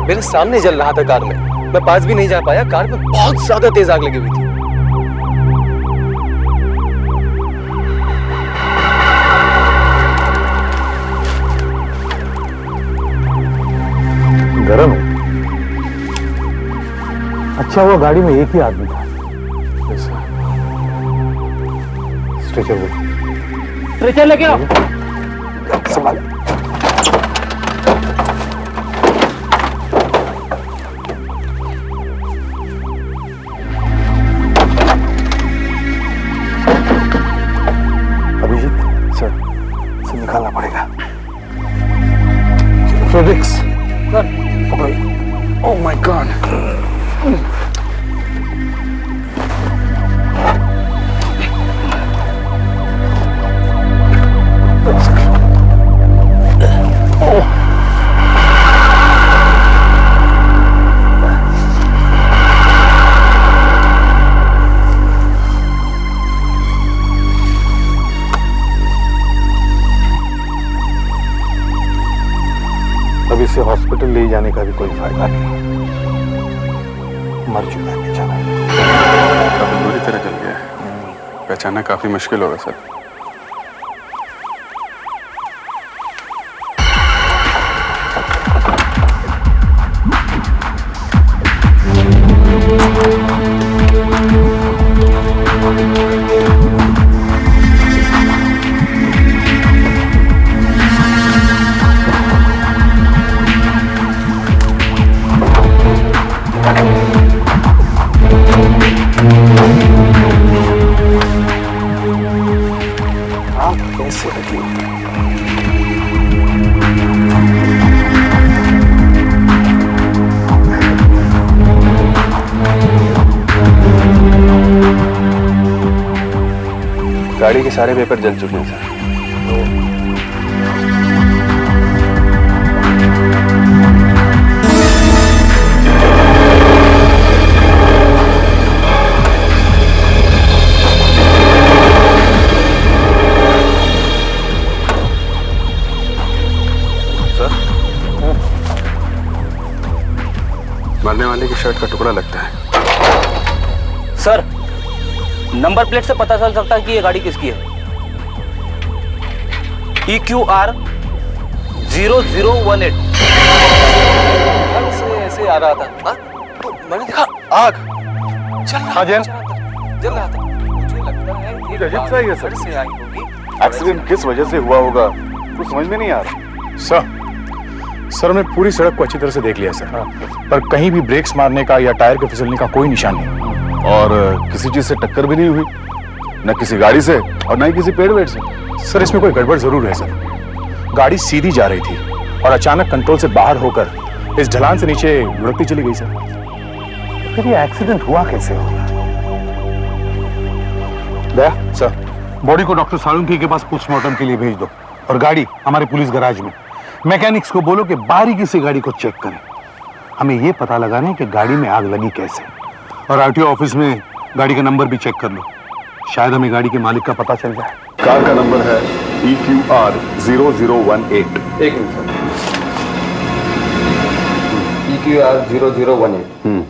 मेरे सामने जल रहा था कार में, मैं पास भी नहीं जा पाया। कार में बहुत ज्यादा तेज आग लगी हुई थी। गरम है। अच्छा हुआ गाड़ी में एक ही आदमी था। स्ट्रेचर वो, स्ट्रेचर लेके आओ। संभाल। अभिजीत सर, इसे निकालना पड़ेगा। फ्रेडरिक्स सर, पकड़ो। Oh my God. अब इसे हॉस्पिटल ले जाने का भी कोई फायदा नहीं, मर चुका है बेचारा। काफी बुरी तरह जल गया है, पहचानना काफी मुश्किल होगा सर। कैसे लगी? गाड़ी के सारे पेपर जल चुके हैं सर। मरने वाले की शर्ट का टुकड़ा लगता है। सर, नंबर प्लेट से पता चल सकता है कि ये गाड़ी किसकी है। EQR 0018। ऐसे आ रहा था। हाँ? तो मैंने देखा आग जल रहा था। मुझे लगता है ये गजब सा ही है सर। से आई होगी। एक्सीडेंट किस वजह से हुआ होगा कुछ समझ में नहीं आ रहा। सर हमने पूरी सड़क को अच्छी तरह से देख लिया सर, पर कहीं भी ब्रेक्स मारने का या टायर के फिसलने का कोई निशान नहीं। और किसी चीज से टक्कर भी नहीं हुई, न किसी गाड़ी से और न ही किसी पेड़ वेड़ से। सर इसमें कोई गड़बड़ जरूर है सर। गाड़ी सीधी जा रही थी और अचानक कंट्रोल से बाहर होकर इस ढलान से नीचे लुढ़कती चली गई सर। फिर ये एक्सीडेंट हुआ कैसे होगा? दया सर, बॉडी को डॉक्टर सालुंकी के पास पोस्टमार्टम के लिए भेज दो और गाड़ी हमारे पुलिस गैराज में। मैकेनिक्स को बोलो कि बारीकी से गाड़ी को चेक करें। हमें यह पता लगाना है कि गाड़ी में आग लगी कैसे। और आरटीओ ऑफिस में गाड़ी का नंबर भी चेक कर लो, शायद हमें गाड़ी के मालिक का पता चल जाए। कार का नंबर है EQR 0018। एक मिनट सर। EQR 0018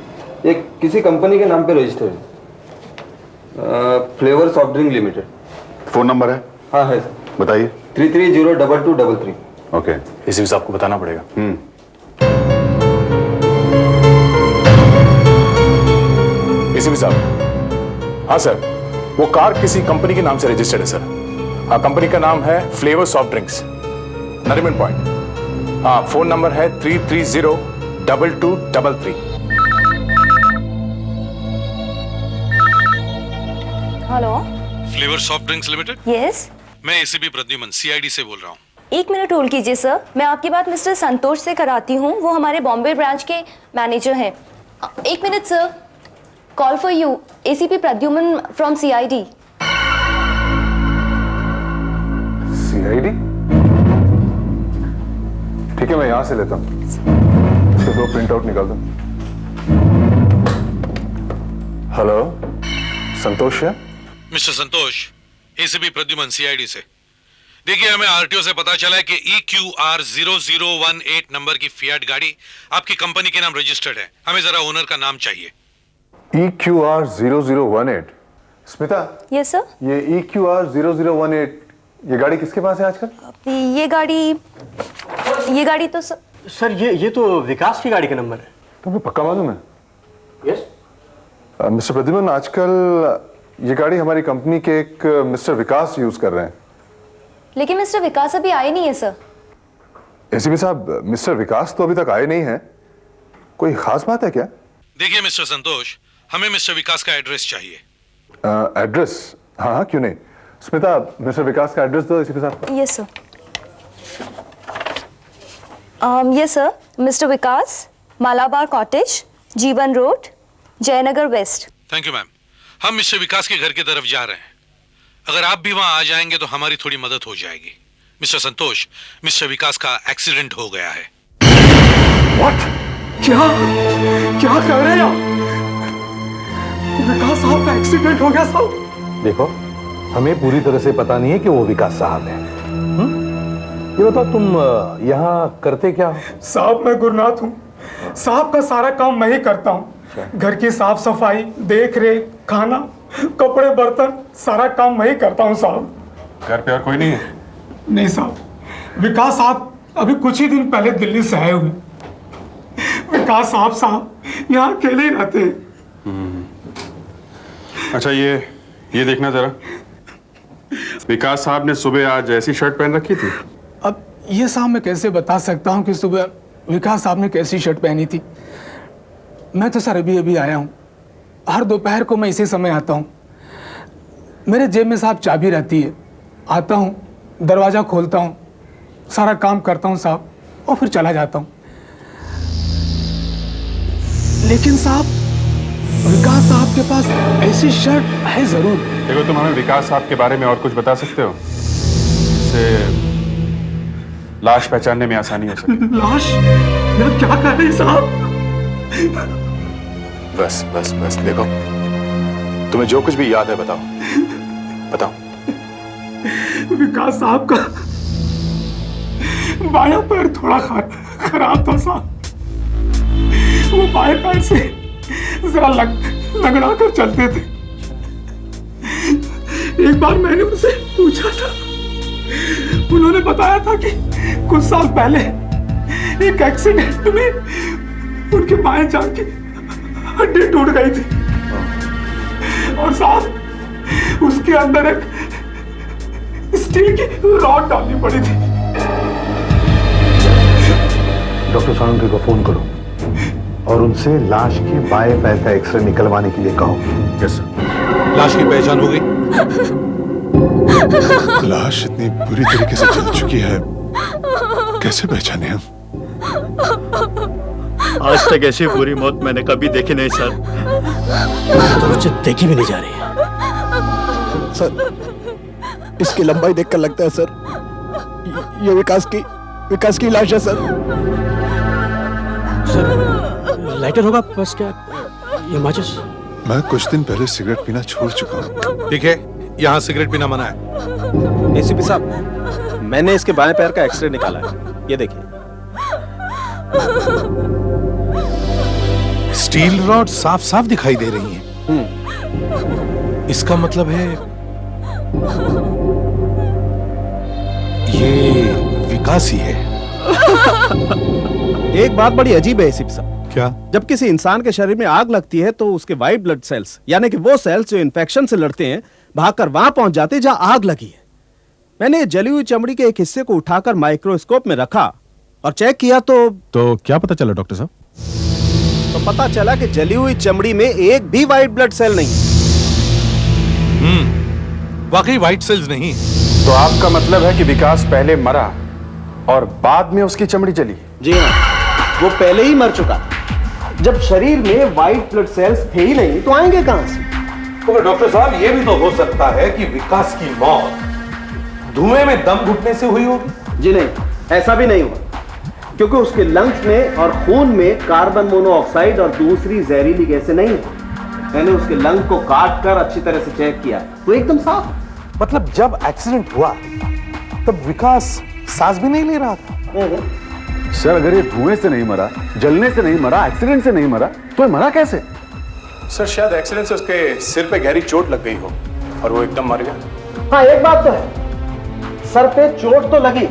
ये किसी कंपनी के नाम पे रजिस्टर है। Flavour soft drink limited. Phone number है? हाँ है सर। बताइए। 3302233। ओके। इसी भी आपको बताना पड़ेगा। इसी भी साहब। हाँ सर, वो कार किसी कंपनी के नाम से रजिस्टर्ड है सर। हाँ, कंपनी का नाम है flavour soft drinks, Nariman point. हाँ, फोन नंबर है 3302233। Hello, flavour soft drinks limited. Yes, मैं एसीपी प्रद्युमन CID से बोल रहा हूँ। एक मिनट होल्ड कीजिए सर, मैं आपकी बात मिस्टर संतोष से कराती हूँ। वो हमारे बॉम्बे ब्रांच के मैनेजर हैं। एक minute sir, call for you, ACP Pradyuman from CID। CID? ठीक है, मैं यहां से लेता हूं। इसके 2 प्रिंट आउट निकाल दो। हेलो, संतोष है? मिस्टर संतोष, ACP प्रद्युमन CID से। देखिए, हमें आरटीओ से पता चला है कि EQR 0018 नंबर की फियाट गाड़ी आपकी कंपनी के नाम रजिस्टर्ड है। हमें जरा ओनर का नाम चाहिए। EQR 0018। Smita, yes sir. ये EQR 0018 ये गाड़ी किसके पास है आजकल? ये गाड़ी तो सर ये तो विकास की गाड़ी का नंबर है। तुम्हें पक्का मालूम है? यस। मिस्टर प्रद्युमन, आजकल ये गाड़ी हमारी कंपनी के एक मिस्टर विकास यूज कर रहे हैं। लेकिन मिस्टर विकास अभी आए नहीं है सर। एसीपी साहब, मिस्टर विकास तो अभी तक आए नहीं हैं। कोई खास बात है क्या? देखिए मिस्टर संतोष, हमें मिस्टर विकास का एड्रेस चाहिए। एड्रेस? हाँ हाँ, क्यों नहीं। स्मिता, मिस्टर विकास का एड्रेस दो एसीपी साहब। Yes sir. Yes sir, mister Vikas, Malabar cottage, Jeevan road, Jayanagar west. Thank you ma'am. हम मिस्टर विकास के घर की तरफ जा रहे हैं। अगर आप भी वहां आ जाएंगे तो हमारी थोड़ी मदद हो जाएगी। मिस्टर संतोष, मिस्टर विकास का एक्सीडेंट हो गया है। व्हाट? क्या कह रहे हैं आप? विकास साहब का एक्सीडेंट हो गया साहब? देखो, हमें पूरी तरह से पता नहीं है कि वो विकास साहब हैं। ये बताओ, तुम यहाँ करते क्या हो? साहब, मैं गुरनाथ हूँ। साहब का सारा काम मैं ही करता हूँ। घर की साफ सफाई, देख रेख, खाना, कपड़े, बर्तन, सारा काम मैं ही करता हूँ साहब। घर पे और कोई नहीं है? नहीं साहब, विकास साहब अभी कुछ ही दिन पहले दिल्ली से आए हुए। विकास साहब यहाँ अकेले ही रहते हैं। अच्छा, ये देखना जरा। विकास साहब ने सुबह आज ऐसी शर्ट पहन रखी थी? अब ये साहब मैं कैसे बता सकता हूँ कि सुबह विकास साहब ने कैसी शर्ट पहनी थी। मैं तो सर अभी आया हूँ। हर दोपहर को मैं इसी समय आता हूँ। मेरे जेब में साहब चाबी रहती है। आता हूँ, दरवाज़ा खोलता हूँ, सारा काम करता हूँ साहब, और फिर चला जाता हूँ। लेकिन साहब, विकास साहब के पास ऐसी शर्ट है जरूर। देखो, तुम हमें विकास साहब के बारे में और कुछ बता सकते हो जिससे लाश पहचानने में आसानी हो सके? लाश? यार क्या कर रहे हैं साहब? बस देखो, तुम्हें जो कुछ भी याद है बताओ। विकास साहब का बायां पैर थोड़ा खराब था साहब। वो बाएं पैर से जरा लगड़ा कर चलते थे। एक बार मैंने उनसे पूछा था, उन्होंने बताया था कि कुछ साल पहले एक एक्सीडेंट में उनके बाएं जांघ की हड्डी टूट गई थी और साहब उसके अंदर एक स्टील की रॉड डालनी पड़ी थी। डॉक्टर सालुंखे को फोन करो और उनसे लाश के बाएं पैर का एक्सरे निकलवाने के लिए कहो। Yes sir. लाश की पहचान हो गई? लाश इतनी बुरी तरीके से जल चुकी है, कैसे पहचाने हम? आज तक ऐसी बुरी मौत मैंने कभी देखी नहीं सर। तो मुझे देखी भी नहीं जा रही है सर। इसकी लंबाई देखकर लगता है सर ये विकास की लाश है सर। सर, लाइटर होगा बस? क्या ये माचिस? मैं कुछ दिन पहले सिगरेट पीना छोड़ चुका हूँ। ठीक है, यहाँ सिगरेट पीना मना है। एसीपी साहब, मैंने इसके बाएं पैर का एक्सरे निकाला है, ये देखिए। स्टील रॉड साफ साफ दिखाई दे रही हैं। इसका मतलब है ये विकास ही है। एक बात बड़ी अजीब है एसीपी साहब। क्या? जब किसी इंसान के शरीर में आग लगती है तो उसके व्हाइट ब्लड सेल्स, यानी कि वो सेल्स जो इन्फेक्शन से लड़ते हैं, भागकर वहां पहुंच जाते हैं जहां आग लगी है। मैंने जली हुई चमड़ी के एक हिस्से को उठाकर माइक्रोस्कोप में रखा और चेक किया तो क्या पता चला डॉक्टर साहब? तो पता चला कि जली हुई चमड़ी में एक भी व्हाइट ब्लड सेल नहीं। वाकई व्हाइट सेल्स नहीं। तो आपका मतलब है कि विकास पहले मरा और बाद में उसकी चमड़ी जली? जी हाँ, वो पहले ही मर चुका। जब शरीर में व्हाइट ब्लड सेल्स थे ही नहीं तो आएंगे कहां से? तो डॉक्टर साहब, ये भी तो हो सकता है कि विकास की मौत धुएं में दम घुटने से हुई होगी। जी नहीं, ऐसा भी नहीं हुआ, क्योंकि उसके लंग्स में और खून में कार्बन मोनोऑक्साइड और दूसरी जहरीली गैसें नहीं है। मैंने उसके लंग को काट कर अच्छी तरह से चेक किया, वो एकदम साफ। मतलब जब एक्सीडेंट हुआ तब विकास सांस भी नहीं ले रहा था। सर अगर ये धुएं से नहीं मरा, जलने से नहीं मरा, एक्सीडेंट से नहीं मरा, तो ये मरा कैसे? सर शायद एक्सीडेंट से उसके सिर पे गहरी चोट लग गई हो और वो एकदम मर गया। हाँ, एक बात तो है, सर पे चोट तो लगी,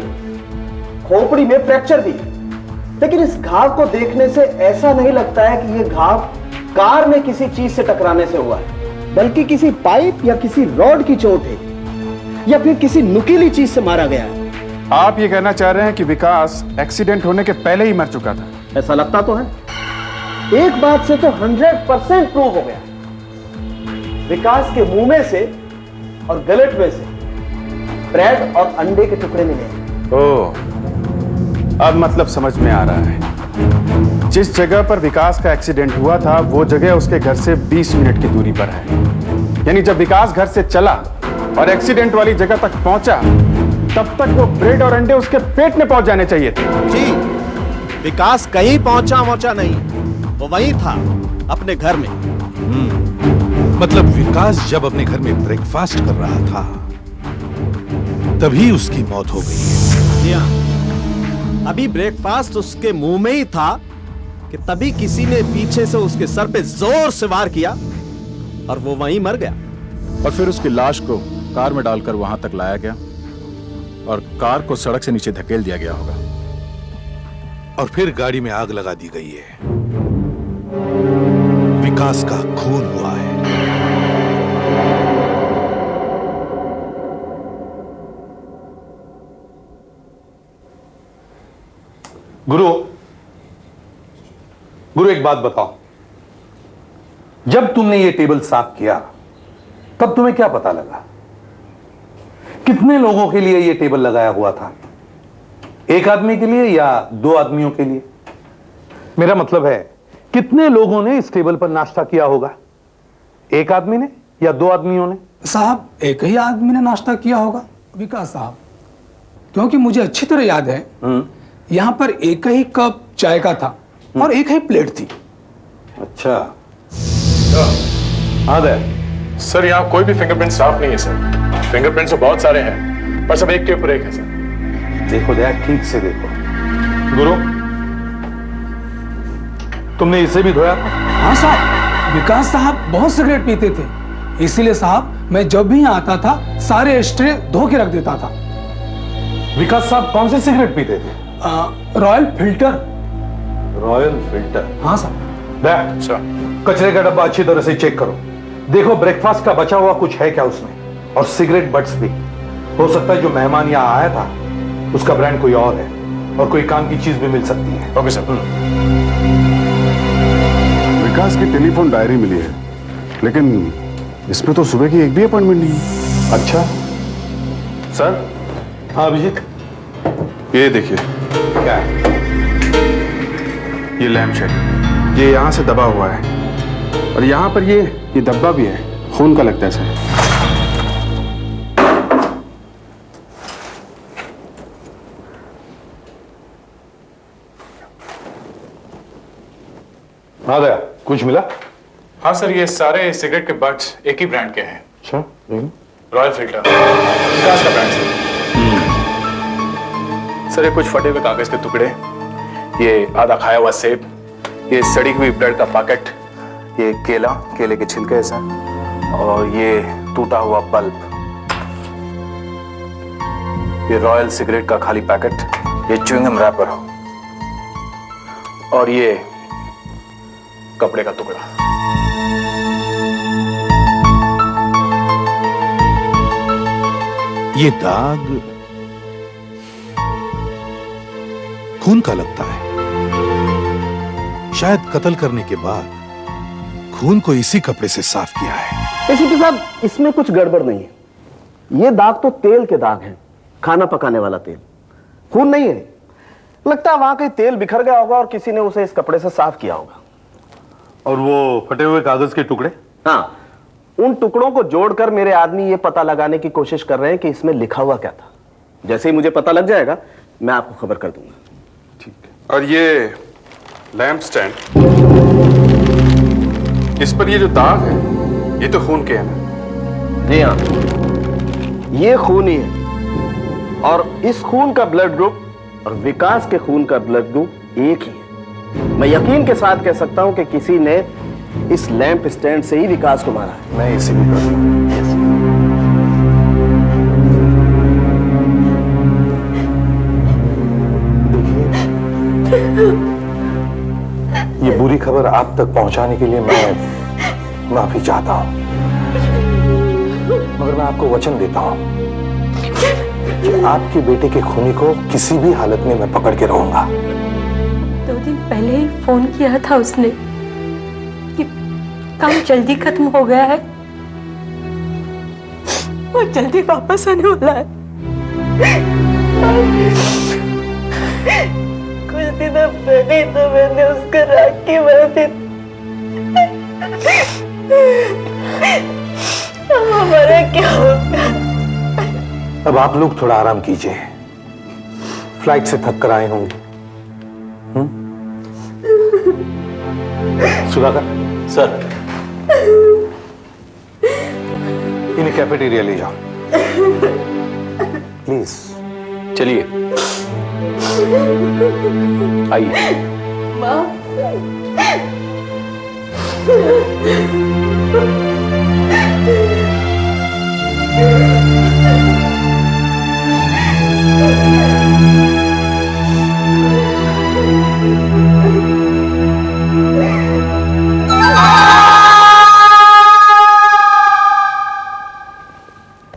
खोपड़ी में फ्रैक्चर भी, लेकिन इस घाव को देखने से ऐसा नहीं लगता है कि यह घाव कार में किसी चीज से टकराने से हुआ है, बल्कि किसी पाइप या किसी रॉड की चोट है, या फिर किसी नुकीली चीज से मारा गया है। आप ये कहना चाह रहे हैं कि विकास एक्सीडेंट होने के पहले ही मर चुका था? ऐसा लगता तो है। एक बात से तो 100% प्रूव हो गया, विकास के मुंह में से और गलेट में से ब्रेड और अंडे के टुकड़े मिले। ओह, अब मतलब समझ में आ रहा है। जिस जगह पर विकास का एक्सीडेंट हुआ था वो जगह उसके घर से 20 मिनट की दूरी पर है। यानी जब विकास घर से चला और एक्सीडेंट वाली जगह तक पहुंचा, तब तक वो ब्रेड और अंडे उसके पेट में पहुंच जाने चाहिए थे। जी, विकास कहीं पहुंचा नहीं, वो वहीं था अपने घर में। मतलब विकास जब अपने घर में ब्रेकफास्ट कर रहा था तभी उसकी मौत हो गई है। जी हाँ, अभी ब्रेकफास्ट उसके मुंह में ही था कि तभी किसी ने पीछे से उसके सर पे जोर से वार किया और वो वहीं मर गया। और फिर उसकी लाश को कार में डालकर वहां तक लाया गया और कार को सड़क से नीचे धकेल दिया गया होगा। और फिर गाड़ी में आग लगा दी गई है। विकास का खून हुआ है। गुरु एक बात बताओ, जब तुमने ये टेबल साफ किया तब तुम्हें क्या पता लगा? कितने लोगों के लिए ये टेबल लगाया हुआ था? एक आदमी के लिए या 2 आदमियों के लिए? मेरा मतलब है, कितने लोगों ने इस टेबल पर नाश्ता किया होगा? एक आदमी ने या 2 आदमियों ने? साहब, एक ही आदमी ने नाश्ता किया होगा, विकास साहब, क्योंकि मुझे अच्छी तरह याद है यहां पर एक ही कप चाय का था और एक ही प्लेट थी। अच्छा, हाँ दे। सर यहाँ कोई भी फिंगरप्रिंट साफ नहीं है सर। फिंगरप्रिंट्स तो बहुत सारे हैं, पर सब एक के ऊपर एक है सर। देखो दया, ठीक से देखो। गुरु, तुमने इसे भी धोया था? हाँ साहब, विकास साहब बहुत सिगरेट पीते थे, इसीलिए साहब मैं जब भी यहाँ आता था सारे स्ट्रे धो के रख देता था। विकास साहब कौन से सिगरेट पीते थे? Royal filter. Royal filter? हाँ साहब। दया, सर कचरे का डब्बा अच्छी तरह से चेक करो, देखो ब्रेकफास्ट का बचा हुआ कुछ है क्या उसमें, और सिगरेट बट्स भी। हो सकता है जो मेहमान यहाँ आया था उसका ब्रांड कोई और है और कोई काम की चीज भी मिल सकती है। Okay sir. विकास की टेलीफोन डायरी मिली है, लेकिन इसमें तो सुबह की एक भी अपॉइंटमेंट नहीं है। अच्छा सर। हाँ अभिजीत, ये देखिए, क्या है? ये लैम्प शेड, ये यहां से दबा हुआ है और यहां पर ये धब्बा भी है, खून का लगता है सर। हाँ दया, कुछ मिला? हाँ सर, ये सारे सिगरेट के बट्स एक ही ब्रांड के हैं। अच्छा, रॉयल फिल्टर, विकास का ब्रांड सर। सर ये कुछ फटे हुए कागज के टुकड़े, ये आधा खाया हुआ सेब, ये सड़ी हुई ब्रेड का पैकेट, ये केले के छिलके सर, और ये टूटा हुआ बल्ब, ये रॉयल सिगरेट का खाली पैकेट, ये च्युइंगम रैपर, और ये कपड़े का टुकड़ा। ये दाग खून का लगता है। शायद कत्ल करने के बाद खून को इसी कपड़े से साफ किया है। एसीपी साहब, इसमें कुछ गड़बड़ नहीं है। ये दाग तो तेल के दाग हैं, खाना पकाने वाला तेल, खून नहीं है। लगता है वहां कहीं तेल बिखर गया होगा और किसी ने उसे इस कपड़े से साफ किया होगा। और वो फटे हुए कागज के टुकड़े? हाँ, उन टुकड़ों को जोड़कर मेरे आदमी ये पता लगाने की कोशिश कर रहे हैं कि इसमें लिखा हुआ क्या था। जैसे ही मुझे पता लग जाएगा मैं आपको खबर कर दूंगा। ठीक है। और ये लैंप स्टैंड, इस पर ये जो दाग है ये तो खून के हैं ना? जी हाँ, ये खून ही है। और इस खून का ब्लड ग्रुप और विकास के खून का ब्लड ग्रुप एक ही है। मैं यकीन के साथ कह सकता हूं कि किसी ने इस लैंप स्टैंड से ही विकास को मारा है। मैं इसी भी कर ये बुरी खबर आप तक पहुंचाने के लिए मैं माफी चाहता हूं, मगर मैं आपको वचन देता हूं कि आपके बेटे के खूनी को किसी भी हालत में मैं पकड़ के रहूंगा। 2 दिन पहले ही फोन किया था उसने कि काम जल्दी खत्म हो गया है और जल्दी वापस आने वाला है। कुछ दिनों पहले तो मैंने उसको राखी बांधी, हमारा क्या होगा? अब आप लोग थोड़ा आराम कीजिए, फ्लाइट से थक कर आए होंगे। सुधाकर सर, इन्हें कैफेटेरिया ले जाओ प्लीज। चलिए आइए।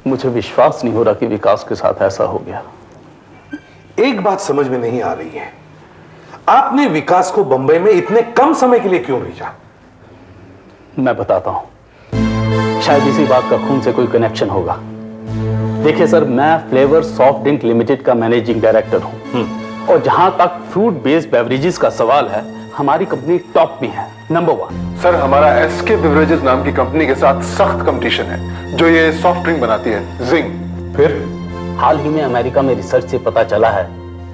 मुझे विश्वास नहीं हो रहा कि विकास के साथ ऐसा हो गया। एक बात समझ में नहीं आ रही है, आपने विकास को बंबई में इतने कम समय के लिए क्यों भेजा? मैं बताता हूं, शायद इसी बात का खून से कोई कनेक्शन होगा। देखिए सर, मैं फ्लेवर सॉफ्ट ड्रिंक लिमिटेड का मैनेजिंग डायरेक्टर हूं, और जहां तक फ्रूट बेस्ड बेवरेजेस का सवाल है, हमारी कंपनी टॉप में है, नंबर 1। सर, हमारा एसके बेवरेजेस नाम की कंपनी के साथ सख्त कंपटीशन है जो ये सॉफ्ट ड्रिंक बनाती है, जिंग। फिर हाल ही में अमेरिका में रिसर्च से पता चला है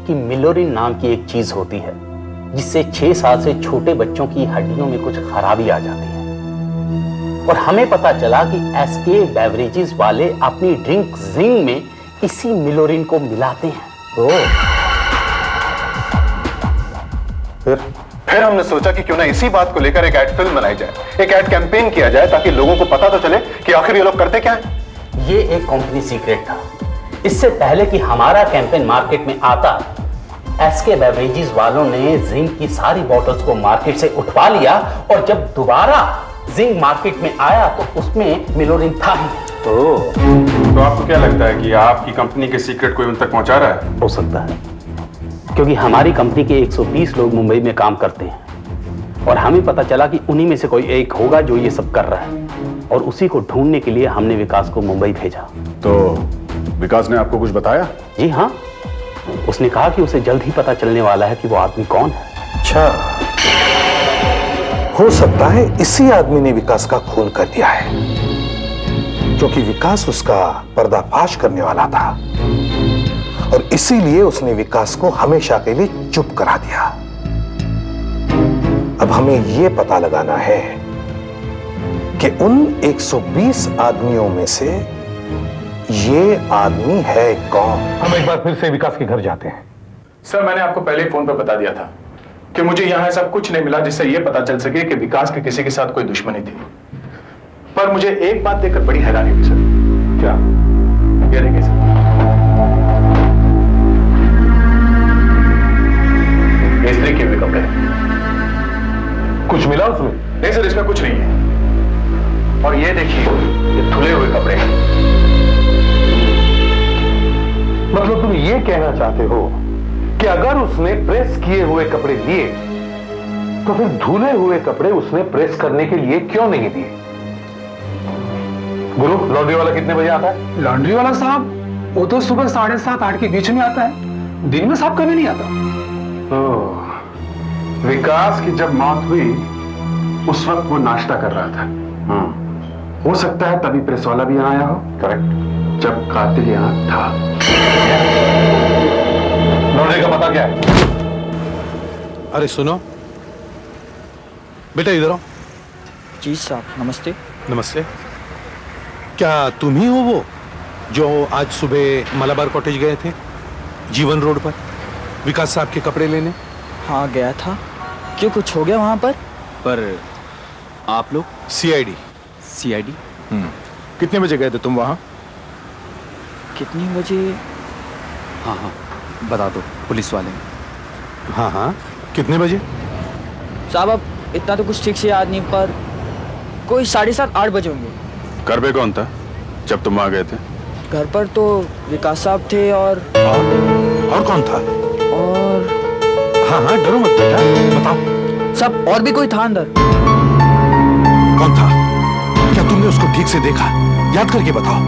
कि मिलोरिन नाम की एक चीज होती है जिससे 6 साल से छोटे बच्चों की हड्डियों में कुछ खराबी आ जाती है, और हमें पता चला कि एसके बेवरेजेस वाले अपनी ड्रिंक जिंग में इसी मिलोरिन को मिलाते हैं। फिर हमने सोचा कि क्यों ना इसी बात को लेकर एक एड फिल्म बनाई जाए, एक एड कैंपेन किया जाए ताकि लोगों को पता तो चले कि आखिर ये लोग करते क्या हैं। ये एक कंपनी सीक्रेट था। इससे पहले कि हमारा कैंपेन मार्केट में आता, एसके बेवरेजेस वालों ने जिंक की सारी बॉटल्स को मार्केट से उठवा लिया, और जब दोबारा जिंक मार्केट में आया तो उसमें मिलोरिन था ही। तो आपको क्या लगता है कि आपकी कंपनी के सीक्रेट कोई उन तक पहुंचा रहा है? हो सकता है, क्योंकि हमारी कंपनी के 120 लोग मुंबई में काम करते हैं, और हमें पता चला कि उन्हीं में से कोई एक होगा जो ये सब कर रहा है, और उसी को ढूंढने के लिए हमने विकास को मुंबई भेजा। तो विकास ने आपको कुछ बताया? जी हाँ, उसने कहा कि उसे जल्द ही पता चलने वाला है कि वो आदमी कौन है। अच्छा, हो सकता है इसी आदमी ने विकास का खून कर दिया है, क्योंकि विकास उसका पर्दाफाश करने वाला था, और इसीलिए उसने विकास को हमेशा के लिए चुप करा दिया। अब हमें यह पता लगाना है कि उन 120 आदमियों में से ये आदमी है कौन। हम एक बार फिर से विकास के घर जाते हैं। सर, मैंने आपको पहले ही फोन पर बता दिया था कि मुझे यहां ऐसा कुछ नहीं मिला जिससे यह पता चल सके कि विकास के किसी के साथ कोई दुश्मनी थी। पर मुझे एक बात देखकर बड़ी हैरानी हुई सर। क्या? ये देखिए सर, इस्त्री किए हुए कपड़े। कुछ मिला उसमें? नहीं सर, इसमें कुछ नहीं है। और ये देखिए, ये धुले हुए कपड़े। मतलब तुम ये कहना चाहते हो कि अगर उसने प्रेस किए हुए कपड़े लिए तो फिर धुले हुए कपड़े उसने प्रेस करने के लिए क्यों नहीं दिए? गुरु, लॉन्ड्री वाला कितने बजे आता है? लॉन्ड्री वाला साहब वो तो सुबह 7:30 8 के बीच में आता है, दिन में साहब कभी नहीं आता। विकास की जब मौत हुई उस वक्त वो नाश्ता कर रहा था। हो सकता है तभी प्रेस वाला भी यहाँ आया हो। करेक्ट। जब कातिल यहाँ था। लॉन्ड्री का पता क्या है? अरे सुनो बेटा, इधर आओ। जी साहब, नमस्ते। नमस्ते। क्या तुम ही हो वो जो आज सुबह मलाबार कॉटेज गए थे, जीवन रोड पर, विकास साहब के कपड़े लेने? हाँ गया था। क्यों, कुछ हो गया वहां पर? आप लोग? सीआईडी। सीआईडी? कितने बजे गए थे तुम वहां? कितनी बजे? हाँ हाँ बता दो, पुलिस वाले। हाँ हाँ, कितने बजे? साहब अब इतना तो कुछ ठीक से याद नहीं, पर कोई 7:30-8 बजे होंगे। घर पे कौन था जब तुम वहां गए थे? घर पर तो विकास साहब थे और कौन था? और हाँ हाँ, डरो मत बेटा, बताओ। सब और भी कोई था अंदर। कौन था? क्या तुमने उसको ठीक से देखा? याद करके बताओ,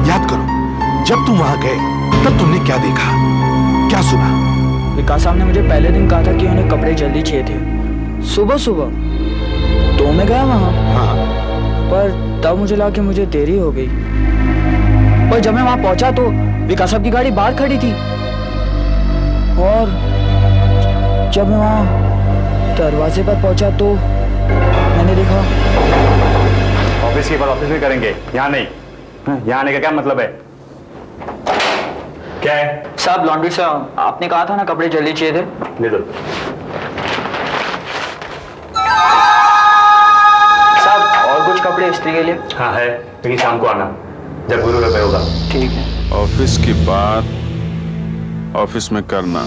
याद करो। जब तुम वहां गए तब तुमने क्या देखा, क्या सुना? विकास साहब ने मुझे पहले दिन कहा था कि उन्हें कपड़े जल्दी चाहिए थे, सुबह सुबह। तो मैं गया वहां। हाँ। पर तब मुझे लगा कि मुझे देरी हो गई। पर जब मैं वहां पहुंचा तो विकास साहब की गाड़ी बाहर खड़ी थी, और जब मैं वहां दरवाजे पर पहुंचा तो मैंने देखा। ऑफिस की बात ऑफिस में करेंगे, यहाँ नहीं। यहाँ आने का क्या मतलब है? क्या है? साहब लॉन्ड्री से आपने कहा था ना कपड़े जल्दी चाहिए थे। ले दो। साहब और कुछ कपड़े इस्त्री के लिए? हाँ है, लेकिन शाम को आना जब गुरु रुपए होगा। ठीक है। ऑफिस की बात ऑफिस में करना।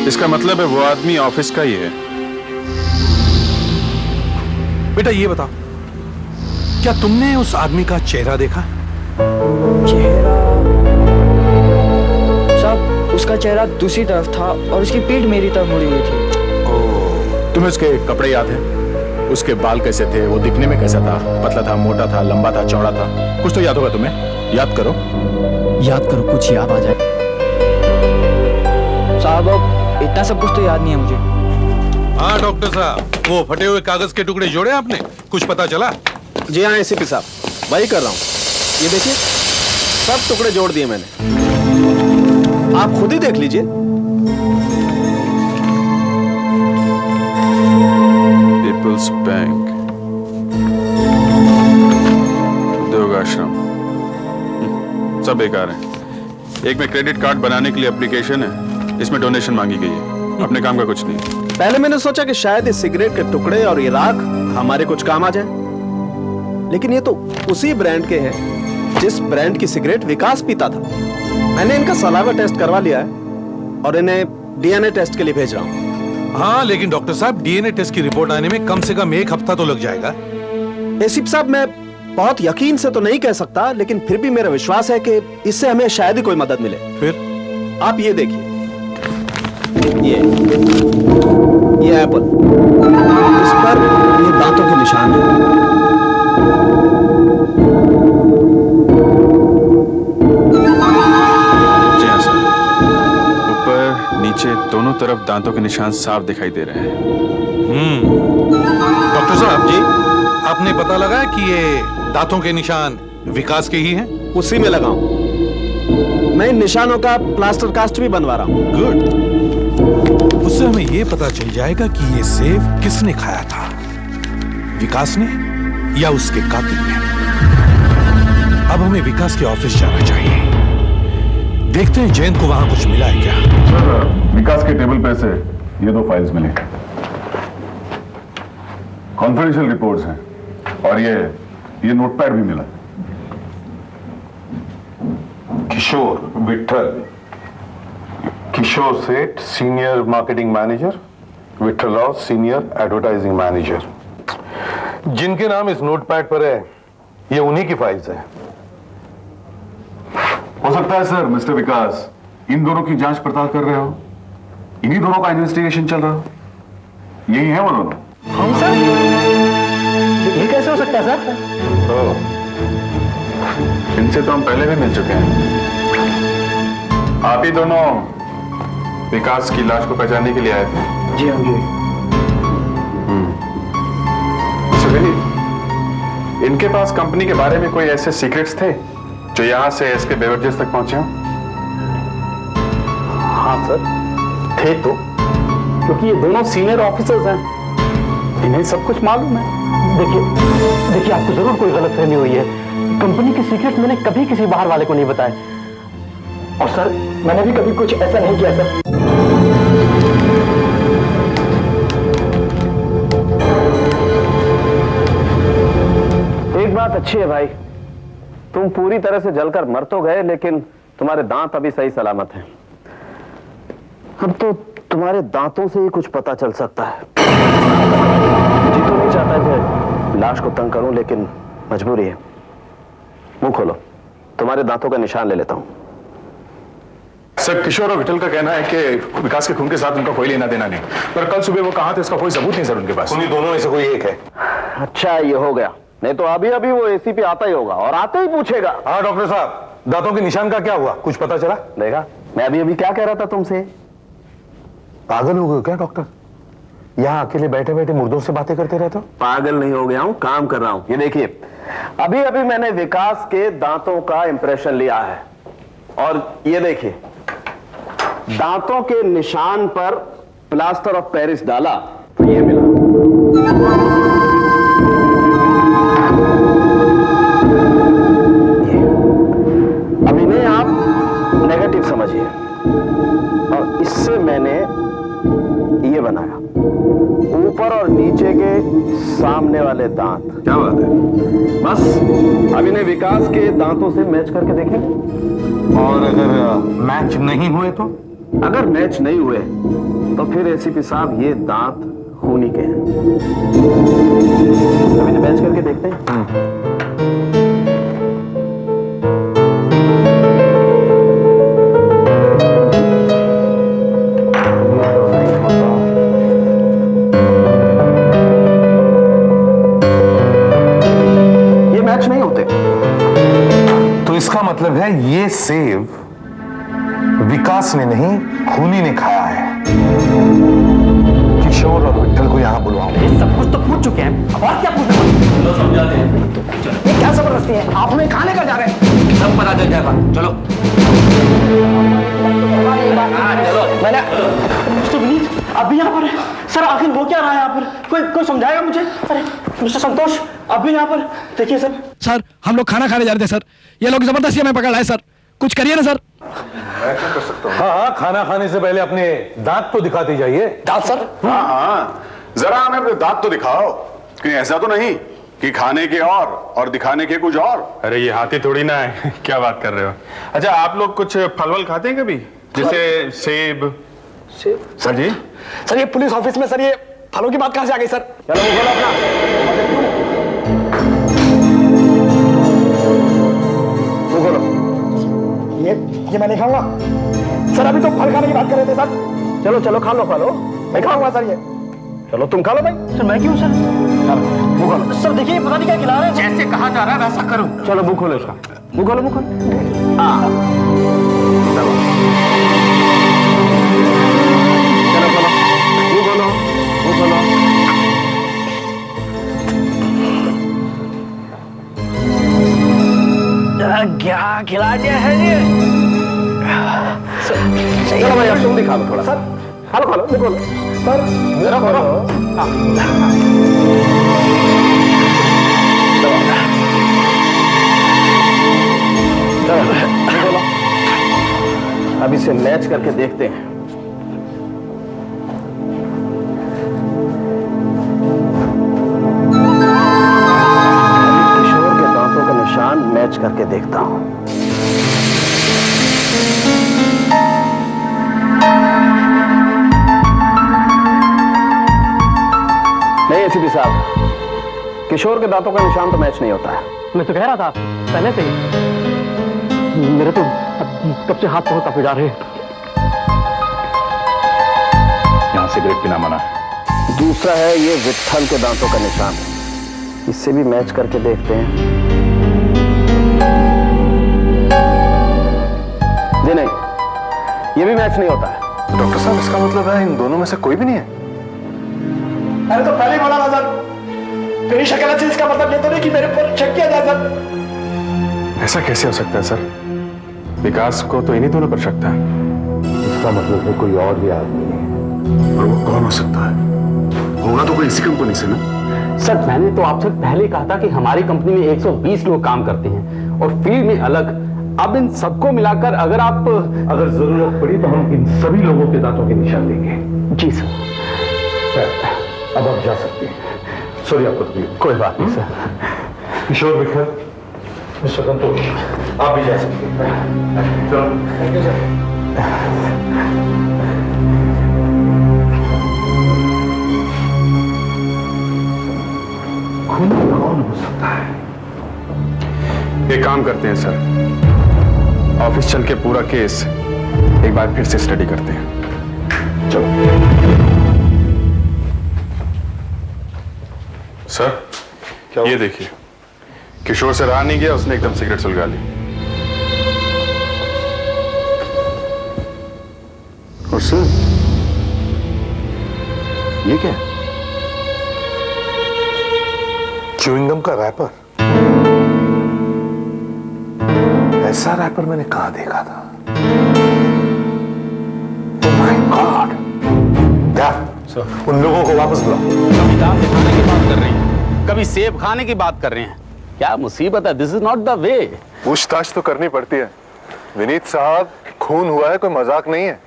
इसका मतलब है वो आदमी ऑफिस का ही है। बेटा ये बताओ, क्या तुमने उस आदमी का चेहरा देखा? चेहरा? साहब उसका चेहरा दूसरी तरफ था और उसकी पीठ मेरी तरफ मुड़ी हुई थी। तुम्हें उसके कपड़े याद है? उसके बाल कैसे थे? वो दिखने में कैसा था? पतला था, मोटा था, लंबा था, चौड़ा था? कुछ तो याद होगा तुम्हें, याद करो। याद करो, कुछ याद आ जाए। साहब अब इतना सब कुछ तो याद नहीं है मुझे। हाँ डॉक्टर साहब, वो फटे हुए कागज के टुकड़े जोड़े आपने? कुछ पता चला? जी हाँ एसीपी साहब, वही कर रहा हूँ। ये देखिए, सब टुकड़े जोड़ दिए मैंने, आप खुद ही देख लीजिए। पीपल्स बैंक, उद्योग आश्रम, सब बेकार है। एक में क्रेडिट कार्ड बनाने के लिए एप्लीकेशन है, इसमें डोनेशन मांगी गई है, अपने काम का कुछ नहीं। पहले मैंने सोचा कि शायद इस सिगरेट के टुकड़े और ये राख हमारे कुछ काम आ जाए, लेकिन ये तो उसी ब्रांड के हैं जिस ब्रांड की सिगरेट विकास पीता था। मैंने इनका सलावा टेस्ट करवा लिया है और इन्हें डीएनए टेस्ट के लिए भेज रहा हूं। हाँ लेकिन डॉक्टर साहब, डीएनए टेस्ट की रिपोर्ट आने में कम से कम 1 हफ्ता तो लग जाएगा। एसीपी साहब, मैं बहुत यकीन से तो नहीं कह सकता, लेकिन फिर भी मेरा विश्वास है कि इससे हमें शायद ही कोई मदद मिले। फिर आप ये देखिए, ये एप्पल, इस पर ये दांतों के निशान हैं। जी हाँ सर, ऊपर नीचे दोनों तरफ दांतों के निशान साफ दिखाई दे रहे हैं। डॉक्टर साहब जी, आपने पता लगा कि ये दांतों के निशान विकास के ही हैं? उसी में लगाऊं। मैं इन निशानों का प्लास्टर कास्ट भी बनवा रहा हूं। गुड, उससे हमें ये पता चल जाएगा कि ये सेब किसने खाया था, विकास ने या उसके कातिल ने। अब हमें विकास के ऑफिस जाना चाहिए, देखते हैं जयंत को वहां कुछ मिला है क्या। सर, विकास के टेबल पे से ये 2 फाइल्स मिली, कॉन्फिडेंशियल रिपोर्ट्स हैं, और ये नोटपैड भी मिला। किशोर विठल, किशोर सेठ senior marketing manager, Vithalrao senior advertising manager, जिनके नाम इस नोटपैड पर है, ये उन्हीं की फाइल्स हैं। हो सकता है सर मिस्टर विकास इन दोनों की जांच पड़ताल कर रहे हो, इन्हीं दोनों का इन्वेस्टिगेशन चल रहा हो। यही है वो दोनों। हम सर, ये कैसे हो सकता है सर? इनसे तो हम पहले भी मिल चुके हैं। आप ही दोनों विकास की लाश को पहचानने के लिए आए थे? जी हाँ जी। इनके पास कंपनी के बारे में कोई ऐसे सीक्रेट्स थे जो यहां से एसके बेवरेजेस तक पहुंचे हो? हाँ सर, थे तो, क्योंकि ये दोनों सीनियर ऑफिसर्स हैं, इन्हें सब कुछ मालूम है। देखिए आपको जरूर कोई गलतफहमी हुई है। कंपनी के सीक्रेट मैंने कभी किसी बाहर वाले को नहीं बताए। और सर मैंने भी कभी कुछ ऐसा नहीं किया सर। एक बात अच्छी है भाई, तुम पूरी तरह से जलकर मर तो गए, लेकिन तुम्हारे दांत अभी सही सलामत हैं। अब तो तुम्हारे दांतों से ही कुछ पता चल सकता है। जी तो नहीं चाहता कि लाश को तंग करूं, लेकिन मजबूरी है। मुंह खोलो, तुम्हारे दांतों का निशान ले लेता हूं। सर, किशोर और विठल का कहना है कि विकास के खून के साथ उनका कोई लेना देना नहीं, पर कल सुबह वो कहाँ थे उसका कोई सबूत नहीं सर उनके पास। उन्हीं दोनों में से कोई एक है। अच्छा, ये हो गया, नहीं तो अभी अभी वो एसीपी आता ही होगा और आते ही पूछेगा। हाँ डॉक्टर साहब, दांतों के निशान का क्या हुआ, कुछ पता चला? देखा, मैं अभी अभी क्या कह रहा था तुमसे। पागल हो गए क्या डॉक्टर? यहाँ अकेले बैठे बैठे मुर्दों से बातें करते रहते हो? पागल नहीं हो गया हूं, काम कर रहा हूं। ये देखिए, अभी अभी मैंने विकास के दांतों का इंप्रेशन लिया है और ये देखिए, दांतों के निशान पर प्लास्टर ऑफ पेरिस डाला तो ये मिला। ये अब इन्हें आप नेगेटिव समझिए और इससे मैंने ये बनाया, ऊपर और नीचे के सामने वाले दांत। क्या बात है। बस अब इन्हें विकास के दांतों से मैच करके देखें। और अगर मैच नहीं हुए तो? अगर मैच नहीं हुए तो फिर एसीपी साहब ये दांत खूनी के हैं। अब इन्हें मैच करके देखते हैं। ये मैच नहीं होते। तो इसका मतलब है ये सेब विकास ने नहीं, खूनी ने खाया है। किशोर और विठल को यहां बुलवाओ। सब कुछ तो पूछ चुके हैं, अब और क्या पूछना? चलो समझाते हैं। ये क्या जबरदस्ती है, आप हमें कहां लेकर जा रहे हैं? सब पता चल जाएगा, चलो। मैंने मिस्टर विनीत अभी यहाँ पर है सर। आखिर वो क्या रहा है यहाँ पर? कोई समझाएगा मुझे? अरे मिस्टर संतोष अभी यहाँ पर देखिए सर। सर हम लोग खाना खाने जा रहे थे सर, ये लोग जबरदस्ती हमें पकड़ लाए सर, कुछ करिए ना सर। मैं क्या कर सकता हूँ? हाँ, खाना खाने से पहले अपने दांत तो दिखाते जाइए। दांत सर? हाँ, जरा हमें अपने दांत तो दिखाओ। कहीं ऐसा तो नहीं कि खाने के और दिखाने के कुछ और? अरे ये हाथी थोड़ी ना है। क्या बात कर रहे हो? अच्छा, आप लोग कुछ फल वल खाते हैं कभी, जैसे सेब? सर जी, सर ये पुलिस ऑफिस में सर ये फलों की बात कहां से आ गई सर? चलो वो बोलो अपना, वो बोलो। ये मैं नहीं खाऊंगा सर। अभी तो फल खाने की बात कर रहे थे सर। चलो चलो खा लो, खा लो। मैं खाऊंगा सर ये। चलो तुम खा लो भाई। सर मैं क्यों सर? मुंह खोलो। सर देखिए पता नहीं क्या खिला रहे हैं। जैसे कहा जा रहा है वैसा करो। चलो मुंह खोलो उसका, मुंह खोलो, मुंह खोलो। हाँ चलो चलो खोलो, मुंह खोलो, मुंह खोलो। क्या खिला दिया है ये? चलो भाई अब तुम भी खा लो थोड़ा। सर खा लो, खा लो, मुंह खोलो सर, मेरा खोलो। चलो अब इसे मैच करके देखते हैं। किशोर के दांतों का निशान मैच करके देखता हूं। नहीं एसीपी साहब, किशोर के दांतों का निशान तो मैच नहीं होता है। मैं तो कह रहा था पहले से ही, मेरे तो कब से हाथ बहुत कांपे जा रहे हैं। यहाँ सिगरेट पीना मना है। दूसरा है ये विट्ठल के दांतों का निशान, इससे भी मैच करके देखते हैं। जी नहीं, ये भी मैच नहीं होता है। डॉक्टर साहब, इसका मतलब है इन दोनों में से कोई भी नहीं है? मैंने तो पहले ही बोला था सर, मेरी शक्ल से इसका मतलब ये तो नहीं कि मेरे पर शक किया जाए सर। ऐसा कैसे हो सकता है सर? विकास को तो इन्हीं दोनों पर शक था। इसका मतलब है कोई और भी आदमी है। और वो कौन हो सकता है? होगा तो कोई इसी कंपनी से ना। सर मैंने तो आपसे पहले कहा था कि हमारी कंपनी में 120 लोग काम करते हैं और फील्ड में अलग। अब इन सबको मिलाकर अगर जरूरत पड़ी तो हम इन सभी लोगों के दांतों के निशान देंगे। जी सर। अब आप जा सकते हैं। सॉरी आपको तकलीफ। कोई बात नहीं सर। किशोर विखर, मिस्टर संतोष, आप भी जा सकते हैं। चलो। Thank you sir. खून कौन हो सकता है? एक काम करते हैं सर, ऑफिस चल के पूरा केस एक बार फिर से स्टडी करते हैं। चलो। सर ये देखिए, किशोर से रहा नहीं गया, उसने एकदम सिगरेट सुलगा ली। और सर ये क्या है? च्युइंगम का रैपर। ऐसा रैपर मैंने कहां देखा था? Oh my God! उन लोगों को वापस बुलाओ। कभी दांत दिखाने की बात कर रहे हैं, कभी सेब खाने की बात कर रहे हैं। क्या मुसीबत है? This is not the way. पूछताछ तो करनी पड़ती है विनीत साहब, खून हुआ है, कोई मजाक नहीं है।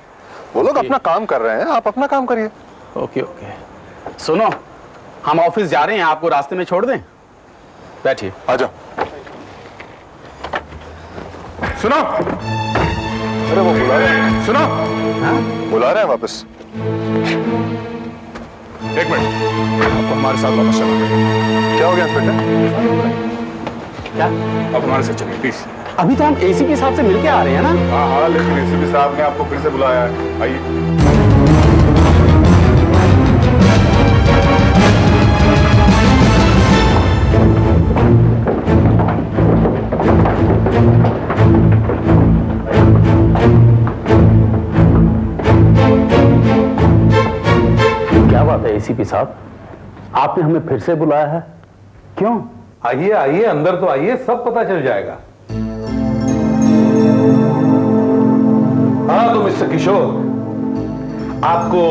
वो लोग अपना काम कर रहे हैं, आप अपना काम करिए। Okay okay. सुनो, हम ऑफिस जा रहे हैं, आपको रास्ते में छोड़ दें? बैठिए। आ जाओ। सुनो, अरे वो बुला रहे हैं। सुनो, बुला रहे हैं वापस। एक मिनट, आपको हमारे साथ वापस चलना। क्या हो गया इंस्पेक्टर? क्या? आप हमारे साथ चलिए प्लीज। अभी तो हम एसीपी साहब से मिलके आ रहे हैं ना? हाँ हाँ, लेकिन एसीपी साहब ने आपको फिर से बुलाया है, आइए। क्या बात है एसीपी साहब, आपने हमें फिर से बुलाया है? क्यों? आइए आइए, अंदर तो आइए, सब पता चल जाएगा। हाँ तो मिस्टर किशोर, आपको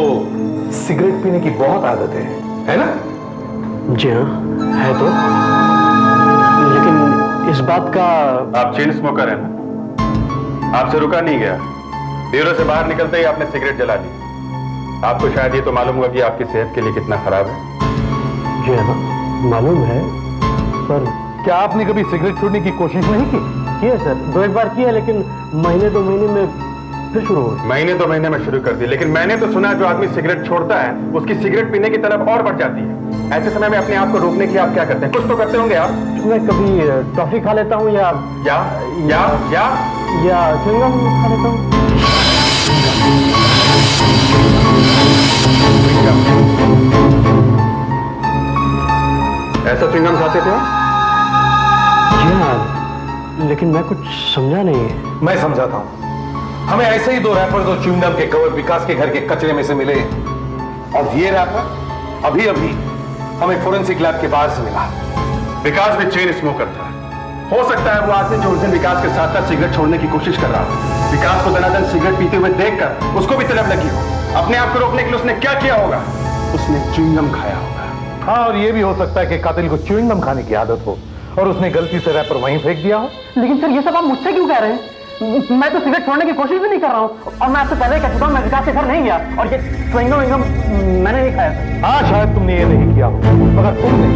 सिगरेट पीने की बहुत आदत है ना? जी हाँ, है तो। लेकिन इस बात का आप चेन स्मोकर हैं ना? आपसे रुका नहीं गया, ब्यूरो से बाहर निकलते ही आपने सिगरेट जला ली। आपको शायद ये तो मालूम होगा कि आपकी सेहत के लिए कितना खराब है। जी हाँ, मालूम है, पर क्या आपने कभी सिगरेट छोड़ने की कोशिश नहीं की? किया सर, 2 बार किया, लेकिन महीने 2 महीने में फिर शुरू हो गई। महीने 2 महीने में शुरू कर दी, लेकिन मैंने तो सुना जो आदमी सिगरेट छोड़ता है उसकी सिगरेट पीने की तलब और बढ़ जाती है। ऐसे समय में अपने आप को रोकने के लिए आप क्या करते हैं? कुछ तो करते होंगे आप। मैं कभी टॉफी खा लेता हूँ या च्युइंगम खा लेता हूँ। ऐसा च्युइंगम खाते थे? जी हाँ, लेकिन मैं कुछ समझा नहीं। मैं समझाता हूं। हमें ऐसे ही 2 रैपर और च्युइंगम के कवर विकास के घर के कचरे में से मिले, और ये रैपर अभी अभी हमें फोरेंसिक लैब के बाहर से मिला। विकास भी चेन स्मोकर था। हो सकता है वो आदमी जो उस दिन विकास के साथ साथ सिगरेट छोड़ने की कोशिश कर रहा हो, विकास को दनादन सिगरेट पीते हुए देखकर उसको भी तलब लगी हो। अपने आप को रोकने के लिए उसने क्या किया होगा? उसने च्युइंगम खाया होगा। हाँ, और ये भी हो सकता है कि कातिल को च्युइंगम खाने की आदत हो और उसने गलती से रैपर वहीं फेंक दिया हो। लेकिन सर ये सब आप मुझसे क्यों कह रहे हैं? मैं तो सिगरेट छोड़ने की कोशिश भी नहीं कर रहा हूँ, और मैं आपसे पहले कह चुका हूँ मैं विकास के घर नहीं गया, और ये च्युइंगम मैंने नहीं खाया। हाँ, शायद तुमने ये नहीं किया हो, मगर तुमने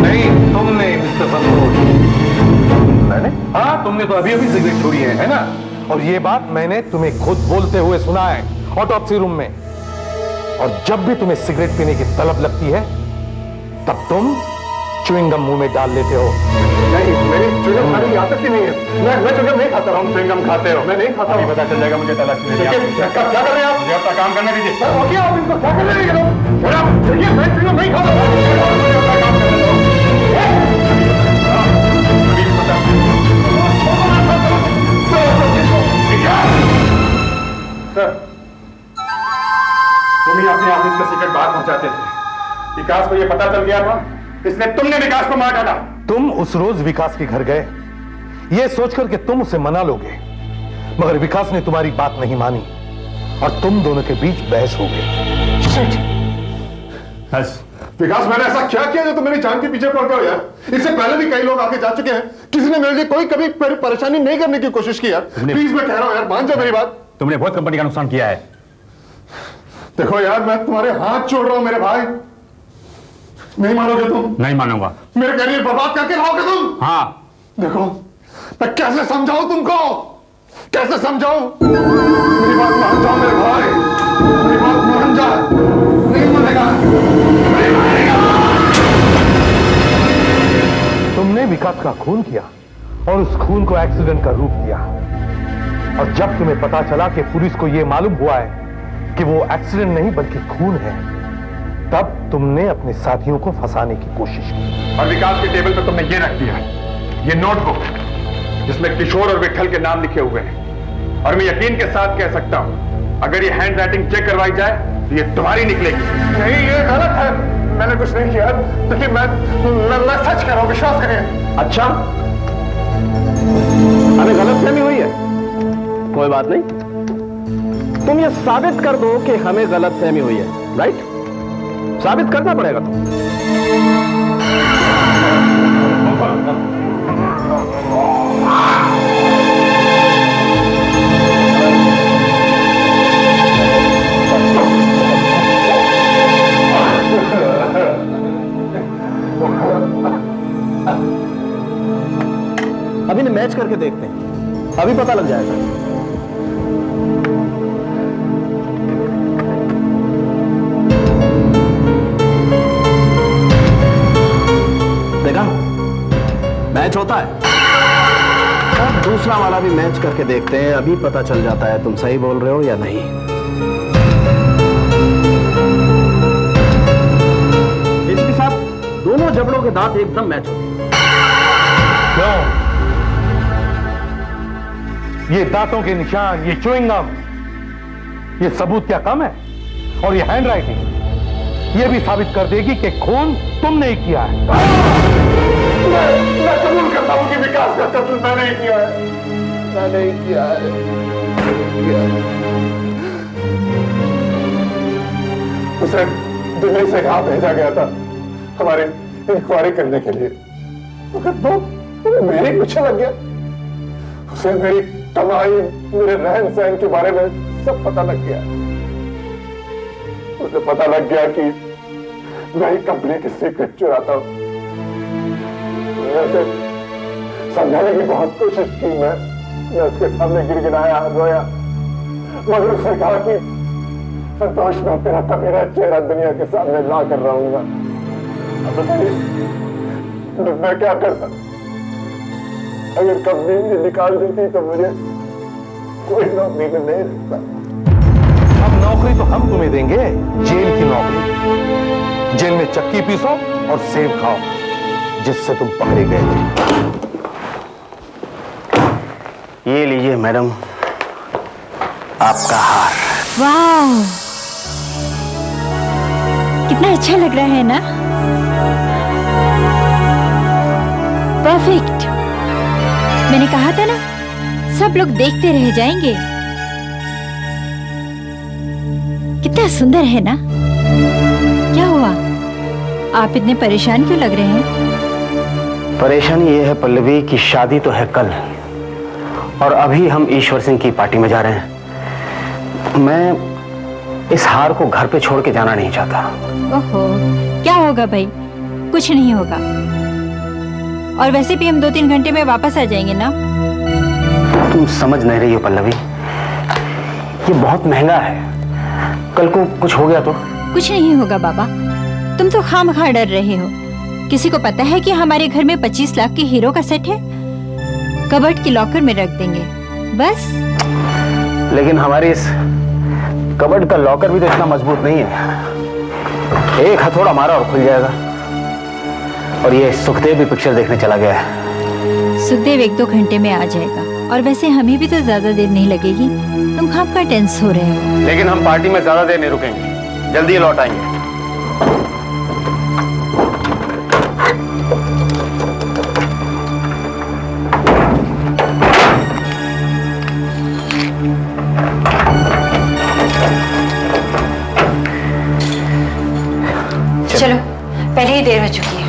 नहीं, तुमने मिस्टर संतोष। मैंने? हाँ, तुमने तो अभी अभी सिगरेट छोड़ी है ना? और ये बात मैंने तुम्हें खुद बोलते हुए सुना है ऑटोप्सी रूम में। और जब भी तुम्हें सिगरेट पीने की तलब लगती है तब तुम च्युइंगम मुंह में डाल लेते हो। नहीं, मेरी च्युइंगम खाने की आदत ही नहीं है। मैं च्युइंगम नहीं खाता। हम च्युइंगम खाते हो? मैं नहीं खाता। अभी पता चल जाएगा मुझे। तलाशी नहीं। क्या कर रहे हैं आप? मुझे अपना काम करने दीजिए। ओके, आप इनको क्या कर रहे हैं? देखिए, मैं च्युइंगम नहीं खाता। सर, तुम ही अपने ऑफिस का सिगरेट बाहर पहुंचाते थे। विकास को यह पता चल गया था, इसलिए तुमने विकास को मार डाला। तुम उस रोज विकास के घर गए ये सोचकर कि तुम उसे मना लोगे, मगर विकास ने तुम्हारी बात नहीं मानी और तुम दोनों के बीच बहस हो गई। विकास, मैंने ऐसा क्या किया जो तुम मेरी जान के पीछे पड़ गए हो यार? इससे पहले भी कई लोग आके जा चुके हैं, किसी ने मेरे लिए कोई कभी परेशानी नहीं करने की कोशिश की यार। प्लीज मैं कह रहा हूं यार, मान जाओ मेरी बात। तुमने बहुत कंपनी का नुकसान किया है। देखो यार, मैं तुम्हारे हाथ जोड़ रहा हूं मेरे भाई, नहीं मानोगे तुम? नहीं मानूंगा। मेरे करियर बर्बाद करके रहोगे तुम? हाँ। देखो, मैं कैसे समझाऊं तुमको, कैसे समझाऊं? मेरी बात मान जाओ मेरे भाई, मेरी बात मान जा। नहीं मानेगा, नहीं मानेगा। तुमने विकास का खून किया और उस खून को एक्सीडेंट का रूप दिया, और जब तुम्हें पता चला कि पुलिस को यह मालूम हुआ है कि वो एक्सीडेंट नहीं बल्कि खून है, तब तुमने अपने साथियों को फंसाने की कोशिश की। और विकास के टेबल पर तुमने ये रख दिया, ये नोटबुक जिसमें किशोर और विठल के नाम लिखे हुए हैं। और मैं यकीन के साथ कह सकता हूं, अगर ये हैंड राइटिंग चेक करवाई जाए तो ये तुम्हारी निकलेगी। नहीं, ये गलत है, मैंने कुछ नहीं किया। देखिए, मैं सच कह रहा हूं, विश्वास करिए। अच्छा, हमें गलतफहमी हुई है, कोई बात नहीं, तुम ये साबित कर दो कि हमें गलतफहमी हुई है, राइट? साबित करना पड़ेगा तुम। अभी ने मैच करके देखते हैं, अभी पता लग जाएगा। देखा, मैच होता है। अब दूसरा वाला भी मैच करके देखते हैं, अभी पता चल जाता है तुम सही बोल रहे हो या नहीं। एसीपी साहब, दोनों जबड़ों के दांत एकदम मैच होते हैं। क्यों? ये दांतों के निशान, ये च्युइंग गम, ये सबूत क्या कम है? और ये हैंड राइटिंग ये भी साबित कर देगी कि खून तुमने ही किया है। मैं कबूल करता हूं कि विकास का कत्ल मैंने ही किया है, मैंने ही किया है। उसे दिल्ली से यहां भेजा गया था हमारी इंक्वायरी करने के लिए, तो मेरे पीछे लग गया। उसे मेरी कमाई, मेरे रहन सहन के बारे में सब पता लग गया। उसे पता लग गया कि मैं ही कंपनी की सीक्रेट चुराता हूं। वैसे समझाने की बहुत कोशिश की मैं उसके सामने गिड़गिड़ाया, रोया, मगर उसने कहा कि संतोष, मैं तेरा मेरा चेहरा दुनिया के सामने ला कर रहूंगा। अब बताइए मैं क्या करता? अगर कंपनी निकाल देती तो मुझे कोई नौकरी में नहीं रखता। अब नौकरी तो हम तुम्हें देंगे, जेल की नौकरी। जेल में चक्की पीसो और सेब खाओ, जिससे तुम पकड़े गए थे। ये लीजिए मैडम, आपका हार। वाह, कितना अच्छा लग रहा है ना? परफेक्ट। मैंने कहा था ना, सब लोग देखते रह जाएंगे। कितना सुंदर है ना? क्या हुआ, आप इतने परेशान क्यों लग रहे हैं? परेशानी ये है पल्लवी कि शादी तो है कल, और अभी हम ईश्वर सिंह की पार्टी में जा रहे हैं। मैं इस हार को घर पे छोड़ के जाना नहीं चाहता। ओहो, क्या होगा भाई? कुछ नहीं होगा, और वैसे भी हम 2-3 घंटे में वापस आ जाएंगे ना। तुम समझ नहीं रही हो पल्लवी, ये बहुत महंगा है, कल को कुछ हो गया तो? कुछ नहीं होगा बाबा, तुम तो खामखा डर रहे हो। किसी को पता है कि हमारे घर में 25 लाख की हीरो का सेट है? कबर्ड की लॉकर में रख देंगे बस। लेकिन हमारे इस कबर्ड का लॉकर भी तो इतना मजबूत नहीं है, एक हथौड़ा मारा और खुल जाएगा। और ये सुखदेव भी पिक्चर देखने चला गया है। सुखदेव 1-2 घंटे में आ जाएगा, और वैसे हमें भी तो ज्यादा देर नहीं लगेगी। तुम खामखा टेंस हो रहे हो। लेकिन हम पार्टी में ज्यादा देर नहीं रुकेंगे, जल्दी लौट आएंगे। चलो पहले ही देर हो चुकी है।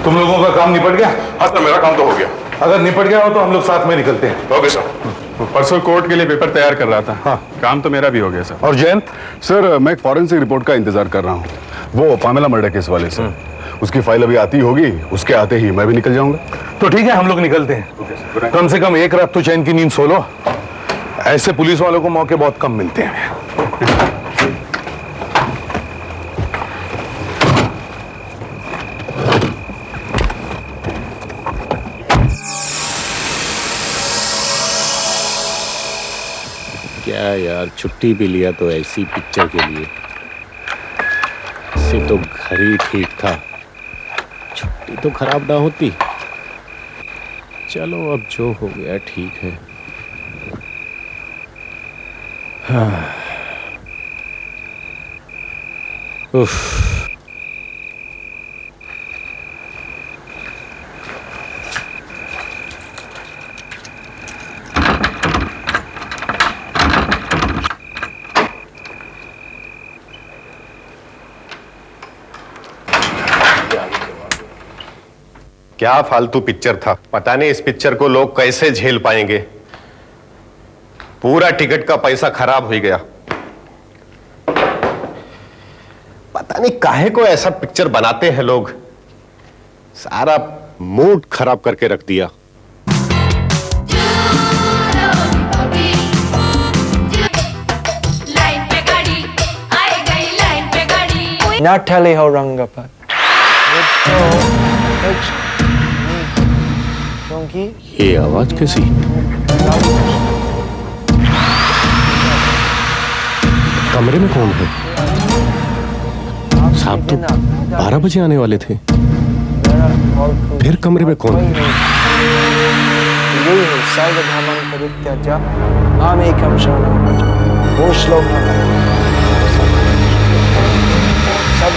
तुम लोगों का काम निपट गया? हाँ सर, मेरा काम तो हो गया। अगर निपट गया हो तो हम लोग साथ में निकलते हैं। Okay sir. परसों कोर्ट के लिए पेपर तैयार कर रहा था। हाँ, काम तो मेरा भी हो गया सर। और जयंत? सर मैं एक फॉरेंसिक रिपोर्ट का इंतजार कर रहा हूँ, वो पामेला मर्डर केस वाले सर। उसकी फाइल अभी आती होगी, उसके आते ही मैं भी निकल जाऊंगा। तो ठीक है, हम लोग निकलते हैं। कम से कम एक रात तो चैन की नींद सो लो। ऐसे पुलिस वालों को मौके बहुत कम मिलते हैं। क्या यार, छुट्टी भी लिया तो ऐसी पिक्चर के लिए। इससे तो घर ही ठीक था, छुट्टी तो खराब ना होती। चलो अब जो हो गया ठीक है। हाँ। उफ। क्या फालतू पिक्चर था, पता नहीं इस पिक्चर को लोग कैसे झेल पाएंगे। पूरा टिकट का पैसा खराब हो गया। पता नहीं काहे को ऐसा पिक्चर बनाते हैं लोग, सारा मूड खराब करके रख दिया। Natalie Horangapat. ये आवाज कैसी? कमरे में कौन है? साहब तो 12 बजे आने वाले थे, फिर कमरे में कौन है? वो श्लोक सब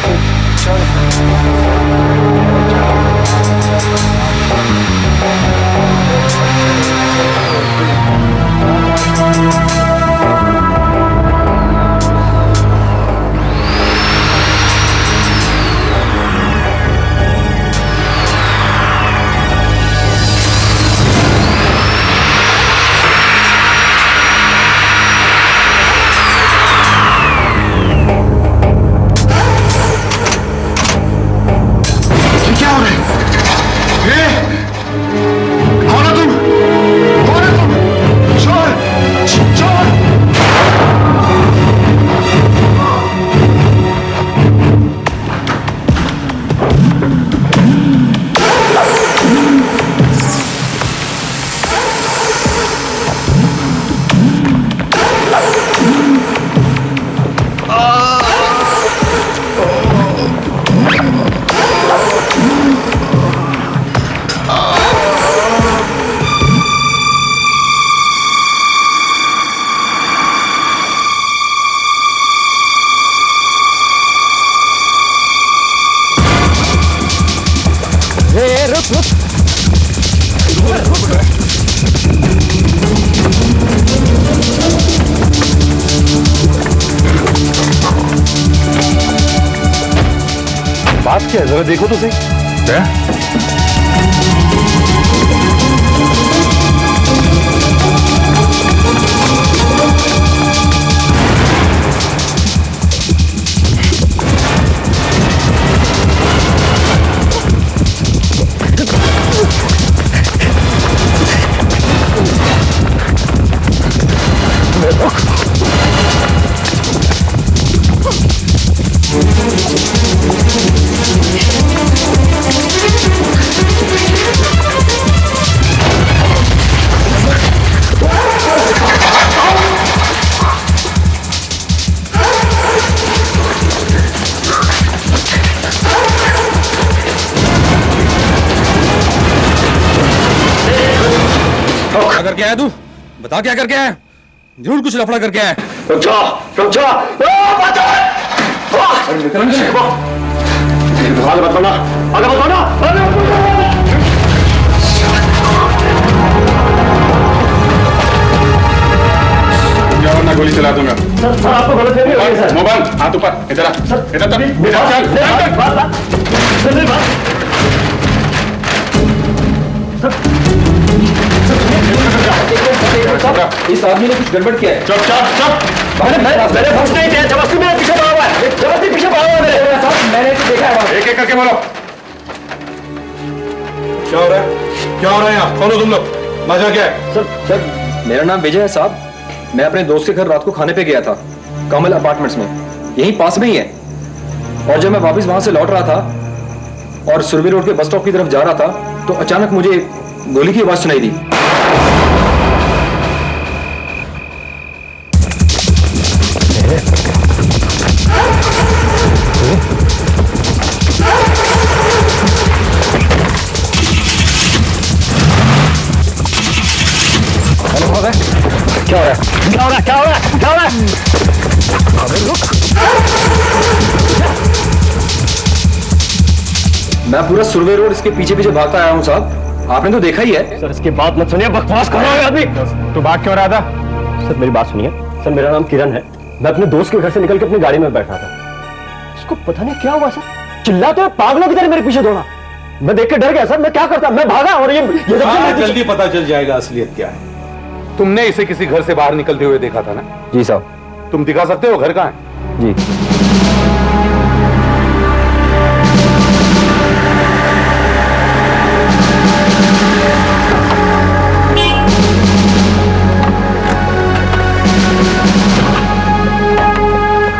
बात क्या है, जरा देखो तो सही। क्या? करके आया तू? बता क्या करके आया? जरूर कुछ लफड़ा करके आया। रुक जा। अरे विक्रम जी, आगे मत बढ़ना, आगे मत बढ़ना, आगे मत बढ़ना। क्या वरना गोली चला दूंगा। सर आपको गलत फहमी हो गई सर। मोबाइल हाथ ऊपर, इधर आ, इधर तक, इस आदमी ने कुछ गड़बड़ किया है। चुप। मैंने फंस नहीं किया, जबरदस्ती मेरे पीछे भागा हुआ है, जबरदस्ती पीछे भागा हुआ है मेरे साथ। मैंने इसे देखा है। एक एक करके बोलो। क्या हो रहा है? क्या हो रहा है यहाँ? कौन हो तुम लोग? मजा क्या है? सर मेरा नाम विजय है साहब। मैं अपने दोस्त के घर रात को खाने पे गया था, कमल अपार्टमेंट्स में, यहीं पास में ही है। और जब मैं वापस वहां से लौट रहा था और सुरभि रोड के बस स्टॉप की तरफ जा रहा था तो अचानक मुझे गोली की आवाज सुनाई दी। क्या हो रहा है? मैं पूरा सुरभि रोड इसके पीछे पीछे भागता आया हूँ साहब, आपने तो देखा ही है। सर इसकी बात मत सुनिए, बकवास कर रहा है आदमी। तू भाग क्यों रहा था? सर मेरी बात सुनिए। सर मेरा नाम किरण है, मैं अपने दोस्त के घर से निकल के अपनी गाड़ी में बैठा था। इसको पता नहीं क्या हुआ सर, चिल्लाते हुए पागलों की तरह मेरे पीछे दौड़ा। मैं देख के डर गया सर, मैं क्या करता, मैं भागा और ये जल्दी पता चल जाएगा असलियत क्या है। तुमने इसे किसी घर से बाहर निकलते हुए देखा था ना? जी साहब। तुम दिखा सकते हो घर कहाँ है? जी।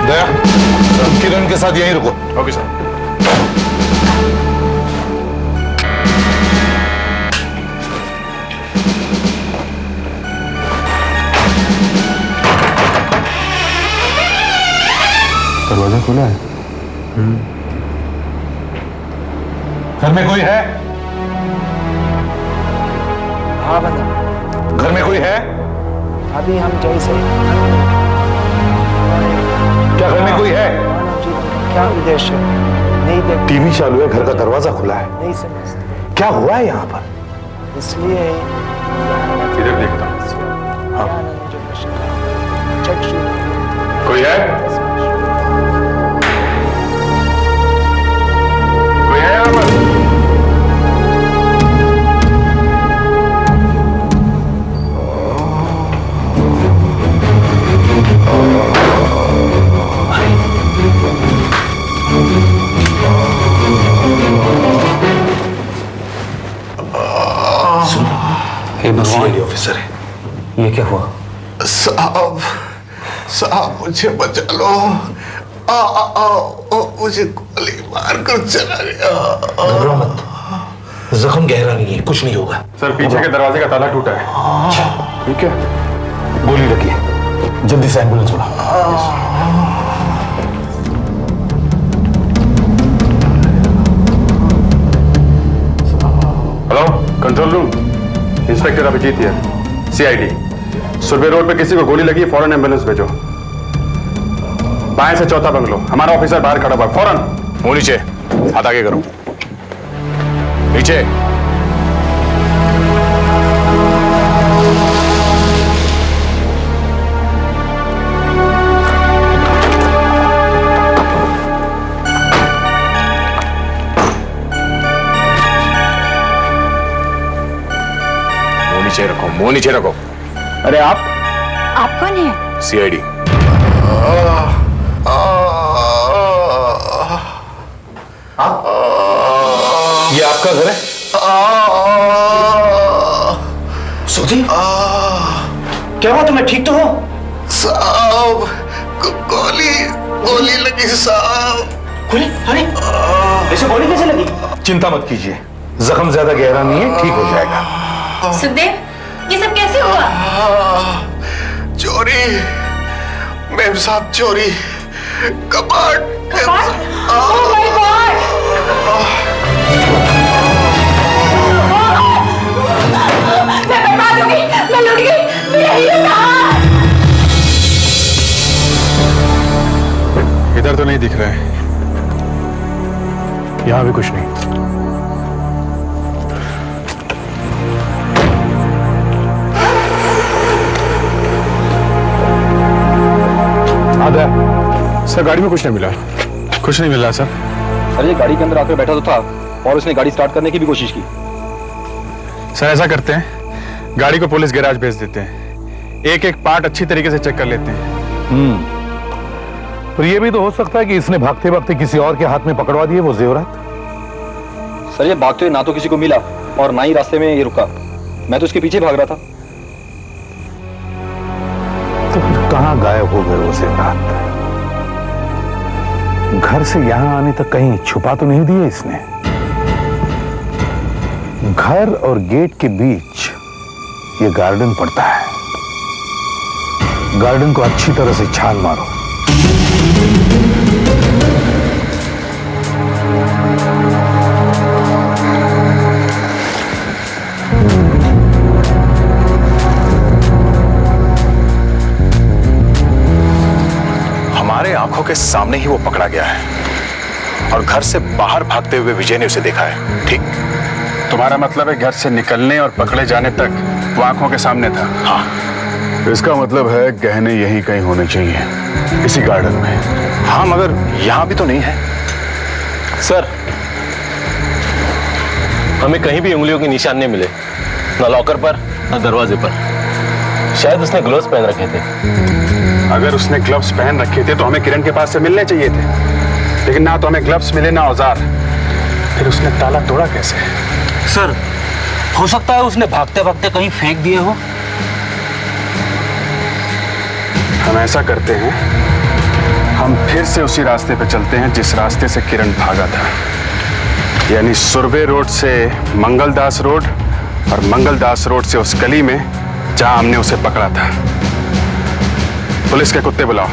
दया, किरण के साथ यहीं रुको। Okay sir. दरवाजा खुला है। घर में कोई है? हाँ बता। घर में कोई है? अभी हम जैसे क्या घर में कोई है? क्या उद्देश्य? नहीं देख, टीवी चालू है, घर का दरवाजा खुला है। नहीं समझ, क्या हुआ है यहाँ पर? इसलिए इधर देखता हूँ। कोई है? कोई है यहाँ पर? हे भगवान, ऑफिसर है। ये क्या हुआ? साहब मुझे बचा लो। मुझे गोली मारकर चला गया। घबराओ मत, जख्म गहरा नहीं है, कुछ नहीं होगा। सर पीछे के दरवाजे का ताला टूटा है। ठीक है, गोली रखिए, जल्दी से एम्बुलेंस बुलाओ। Hello control room, inspector Abhijeet है, सीआईडी। सुरभि रोड पे किसी को गोली लगी, फौरन एम्बुलेंस भेजो। बाएं से चौथा बंगलो, हमारा ऑफिसर बाहर खड़ा हुआ, फौरन। मुंह नीचे, हाथ आगे करो। नीचे। मुंह नीचे रखो। अरे आप कौन है? सीआईडी। ये आपका घर है? सुधीर, क्या हुआ तुम्हें? ठीक तो हो? साहब, गोली लगी साहब। गोली? अरे ऐसे गोली कैसे लगी? चिंता मत कीजिए, जख्म ज्यादा गहरा नहीं है, ठीक हो जाएगा। सुखदेव, ये सब कैसे हुआ? चोरी मेम साहब, चोरी कबाड़। Oh my God! मैं बर्बाद हो गई, मैं लुट गई, मेरा हीरो कहाँ? इधर तो नहीं दिख रहा है, यहां भी कुछ नहीं। आधा सर, गाड़ी में कुछ नहीं मिला। कुछ नहीं मिला सर। सर ये गाड़ी के अंदर आकर बैठा तो था और उसने गाड़ी स्टार्ट करने की भी कोशिश की। सर ऐसा करते हैं, गाड़ी को पुलिस गैराज भेज देते हैं, एक एक पार्ट अच्छी तरीके से चेक कर लेते हैं। पर यह भी तो हो सकता है कि इसने भागते भागते किसी और के हाथ में पकड़वा दिए वो जेवरात। सर ये भागते हुए ना तो किसी को मिला और ना ही रास्ते में ये रुका, मैं तो उसके पीछे भाग रहा था। तो फिर कहां गायब हो गए वो जेवरात? घर से यहां आने तक कहीं छुपा तो नहीं दिए इसने? घर और गेट के बीच ये गार्डन पड़ता है, गार्डन को अच्छी तरह से छान मारो। हमारे आंखों के सामने ही वो पकड़ा गया है और घर से बाहर भागते हुए विजय ने उसे देखा है। ठीक? तुम्हारा मतलब है घर से निकलने और पकड़े जाने तक वो आंखों के सामने था? हाँ। इसका मतलब है गहने यहीं कहीं होने चाहिए, इसी गार्डन में। हाँ, मगर यहां भी तो नहीं है। सर, हमें कहीं भी उंगलियों के निशान नहीं मिले, ना लॉकर पर ना दरवाजे पर। शायद उसने ग्लव्स पहन रखे थे। अगर उसने ग्लव्स पहन रखे थे तो हमें किरण के पास से मिलने चाहिए थे, लेकिन ना तो हमें ग्लव्स मिले ना औजार। फिर उसने ताला तोड़ा कैसे? सर, हो सकता है उसने भागते भागते कहीं फेंक दिए हो। हम ऐसा करते हैं, हम फिर से उसी रास्ते पे चलते हैं जिस रास्ते से किरण भागा था, यानी सुरभि रोड से मंगलदास रोड और मंगलदास रोड से उस गली में जहां हमने उसे पकड़ा था। पुलिस के कुत्ते बुलाओ।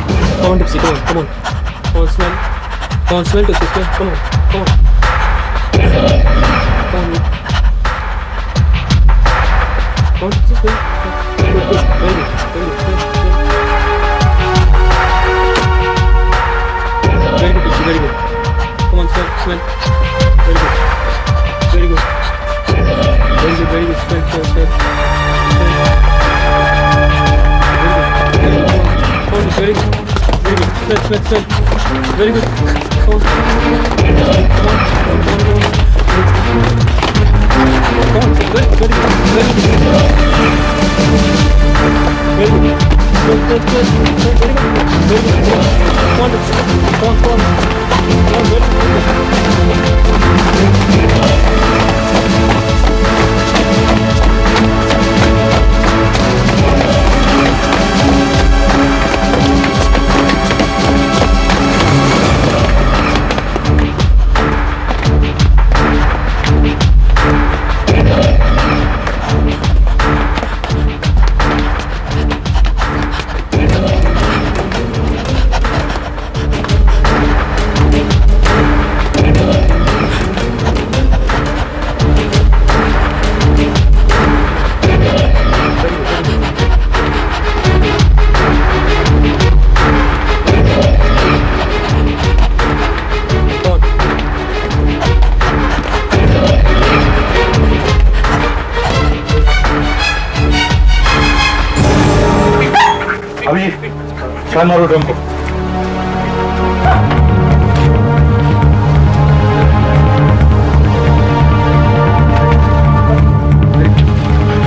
छान मारो ड्रम को।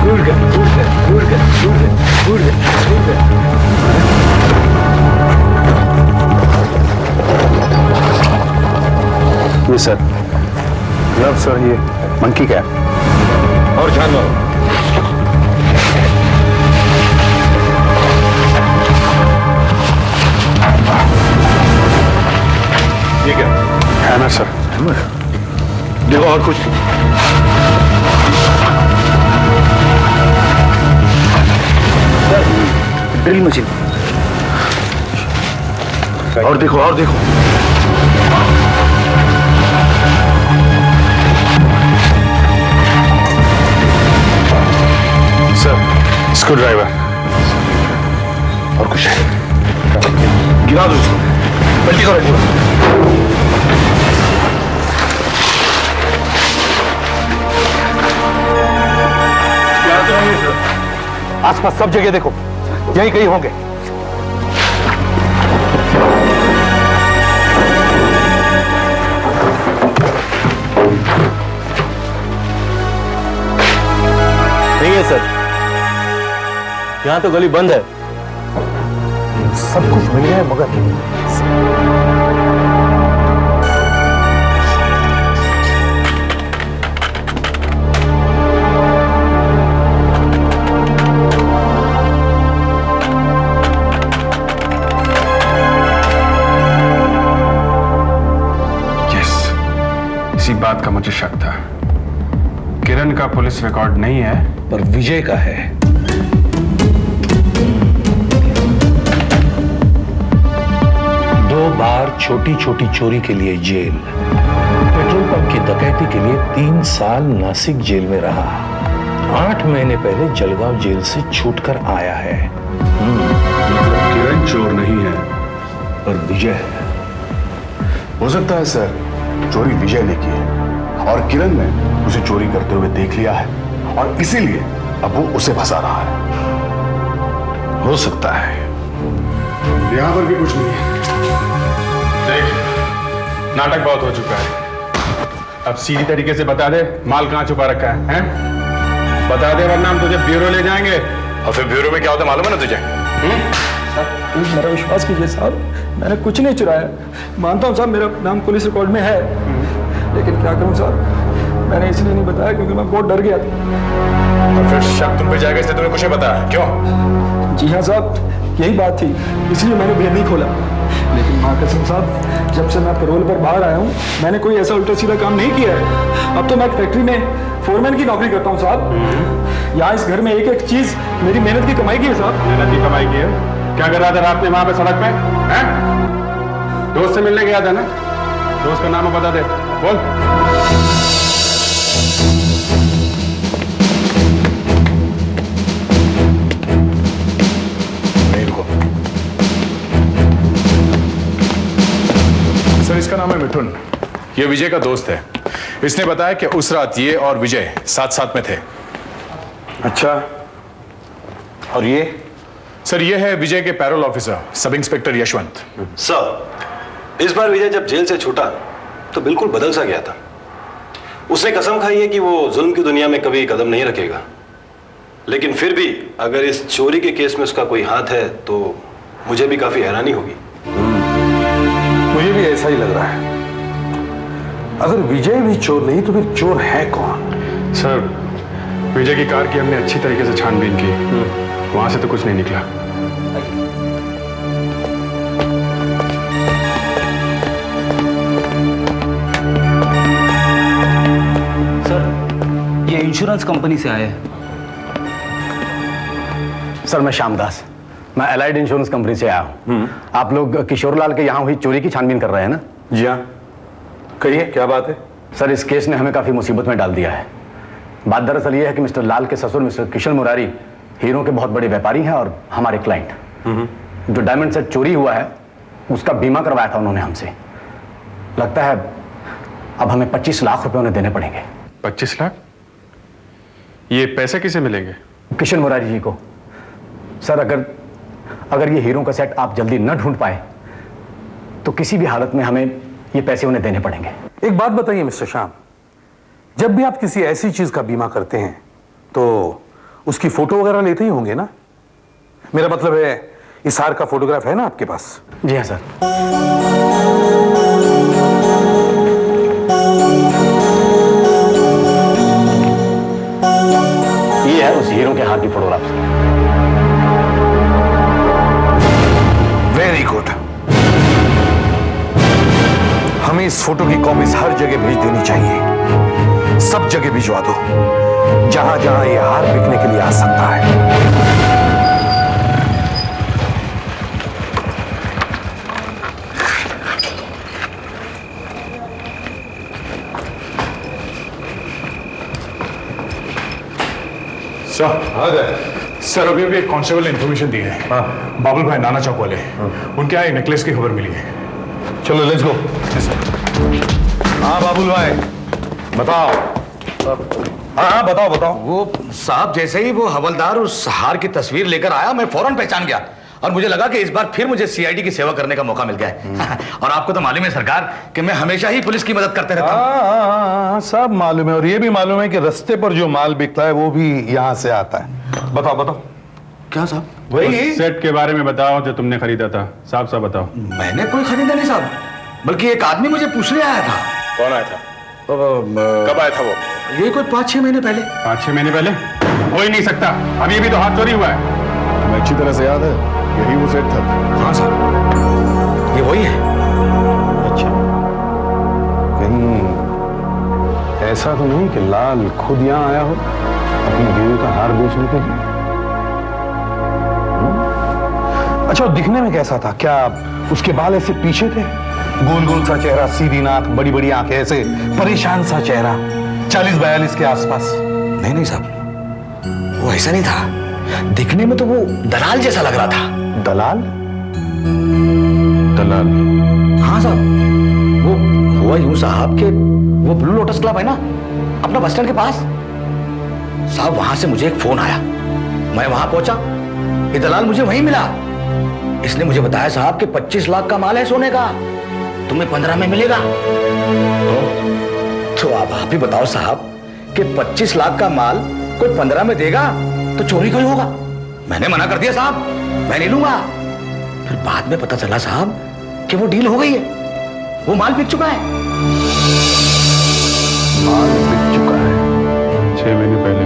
Good girl, good girl, good ये सर ग्लव सर, ये मंकी कैप और जानवर। ये क्या? Hammer sir. हैमर? देखो और कुछ। Drill machine. और देखो और देखो। Sir screw driver. और कुछ है? गिरा दो इसको, पलटी करो पूरा। आसपास सब जगह देखो, यही कहीं होंगे। नहीं है सर, यहां तो गली बंद है। सब कुछ मिल गया है मगर इसी बात का मुझे शक था। किरण का पुलिस रिकॉर्ड नहीं है, पर विजय का है। दो बार छोटी छोटी चोरी के लिए जेल, पेट्रोल पंप की डकैती के लिए 3 साल नासिक जेल में रहा। 8 महीने पहले जलगांव जेल से छूटकर आया है। मतलब किरण चोर नहीं है, पर विजय है। हो सकता है सर चोरी विजय ने की है और किरण ने उसे चोरी करते हुए देख लिया है और इसीलिए अब वो उसे फंसा रहा है। हो सकता है। यहां पर भी कुछ नहीं है। देख, नाटक बहुत हो चुका है। अब सीधी तरीके से बता दे माल कहां छुपा रखा है, हैं? बता दे वरना हम तुझे ब्यूरो ले जाएंगे। और फिर ब्यूरो में क्या होता है मालूम है ना तुझे? मेरा विश्वास कीजिए साहब, मैंने कुछ नहीं चुराया। मानता हूँ साहब मेरा नाम पुलिस रिकॉर्ड में है, लेकिन क्या करूँ साहब, मैंने इसलिए नहीं बताया क्योंकि मैं बहुत डर गया था। और फिर शक तुम पे जाएगा इसलिए तूने कुछ नहीं बताया, क्यों? जी हाँ साहब, यही बात थी, इसलिए मैंने भेद नहीं खोला। लेकिन माँ कसम साहब, जब से मैं पैरोल पर बाहर आया हूँ मैंने कोई ऐसा उल्टा सीधा काम नहीं किया है। अब तो मैं फैक्ट्री में फोरमैन की नौकरी करता हूँ साहब। यहाँ इस घर में एक एक चीज मेरी मेहनत की कमाई की है साहब। मेहनत की कमाई की है? क्या कर रहा था रात में वहां पे सड़क पे, हैं? दोस्त से मिलने गया था ना? दोस्त का नाम बता दे, बोल। नहीं रुको। सर इसका नाम है मिथुन, ये विजय का दोस्त है। इसने बताया कि उस रात ये और विजय साथ साथ में थे। अच्छा, और ये? सर ये है विजय के parole officer sub inspector Yashwant. Sir, इस बार विजय जब जेल से छूटा तो बिल्कुल बदल सा गया था। उसने कसम खाई है कि वो जुल्म की दुनिया में कभी कदम नहीं रखेगा। लेकिन फिर भी अगर इस चोरी के केस में उसका कोई हाथ है तो मुझे भी काफी हैरानी होगी। मुझे भी ऐसा ही लग रहा है। अगर विजय भी चोर नहीं तो फिर चोर है कौन? सर विजय की कार की हमने अच्छी तरीके से छानबीन की, वहां से तो कुछ नहीं निकला। सर ये इंश्योरेंस कंपनी से आए हैं। सर मैं श्यामदास, मैं एलाइड इंश्योरेंस कंपनी से आया हूँ। आप लोग किशोरलाल के यहाँ हुई चोरी की छानबीन कर रहे हैं ना? जी हाँ, कहिए क्या बात है? सर इस केस ने हमें काफी मुसीबत में डाल दिया है। बात दरअसल ये है कि मिस्टर लाल के ससुर मिस्टर किशन मुरारी हीरो के बहुत बड़े व्यापारी हैं और हमारे क्लाइंट। जो डायमंड सेट चोरी हुआ है उसका बीमा करवाया था उन्होंने हमसे। लगता है अब हमें 25 लाख रुपए उन्हें देने पड़ेंगे। 25 लाख? ये पैसे किसे मिलेंगे? किशन मुरारी जी को। सर अगर ये हीरो का सेट आप जल्दी न ढूंढ पाए तो किसी भी हालत में हमें ये पैसे उन्हें देने पड़ेंगे। एक बात बताइए मिस्टर श्याम, जब भी आप किसी ऐसी चीज का बीमा करते हैं तो उसकी फोटो वगैरह लेते ही होंगे ना? मेरा मतलब है इस हार का फोटोग्राफ है ना आपके पास? जी हाँ सर। पार्टी फोटोग्राफ से। Very good. हमें इस फोटो की कॉपीज हर जगह भेज देनी चाहिए। सब जगह भिजवा दो, जहां जहां ये हार बिकने के लिए आ सकता है। सर अभी अभी एक कांस्टेबल ने इन्फॉर्मेशन दी है। बाबुल भाई नाना चौक वाले, उनके यहाँ एक नेकलेस की खबर मिली है। चलो लेट्स गो। हाँ बाबुल भाई बताओ। हाँ बताओ बताओ। वो साहब जैसे ही वो हवलदार उस हार की तस्वीर लेकर आया, मैं फौरन पहचान गया और मुझे लगा कि इस बार फिर मुझे सीआईडी की सेवा करने का मौका मिल गया है। और आपको तो मालूम है सरकार कि मैं हमेशा ही पुलिस की मदद करते रहता हूँ। सब मालूम है, और ये भी मालूम है कि रास्ते पर जो माल बिकता है वो भी यहाँ से आता है। बताओ बताओ। क्या साहब? वही सेट के बारे में बताओ जो तुमने खरीदा था। साहब साहब बताओ। मैंने कोई खरीदा नहीं साहब, बल्कि एक आदमी मुझे पूछने आया था। कौन आया था? कब आया था वो? ये कोई 5-6 महीने पहले। 5-6 महीने पहले? हो ही नहीं सकता, अभी अभी तो हाथ चोरी हुआ है। मैं अच्छी तरह से याद है, यही वो सेट था। हाँ साहब ये वही है। अच्छा, कहीं ऐसा तो नहीं कि लाल खुद यहाँ आया हो अपनी बीवी का हार बेचने के लिए? अच्छा, दिखने में कैसा था? क्या उसके बाल ऐसे पीछे थे? गोल गोल सा चेहरा, सीधी नाक, बड़ी बड़ी आंखें, ऐसे परेशान सा चेहरा, 40-42 के आसपास? नहीं नहीं साहब, वो ऐसा नहीं था। दिखने में तो वो दलाल जैसा लग रहा था। दलाल? दलाल? हाँ साहब, वो हुआ यूं साहब के वो ब्लू लोटस क्लब है ना अपना बस स्टैंड के पास साहब, वहां से मुझे एक फोन आया। मैं वहां पहुंचा, ये दलाल मुझे वहीं मिला। इसने मुझे बताया साहब कि 25 लाख का माल है सोने का, तुम्हें 15 में मिलेगा। तो आप ही बताओ साहब कि 25 लाख का माल कोई 15 में देगा तो चोरी कोई होगा। मैंने मना कर दिया साहब, मैं नहीं लूंगा। फिर बाद में पता चला साहब कि वो डील हो गई है, वो माल बिक चुका है। माल बिक चुका है 6 महीने पहले।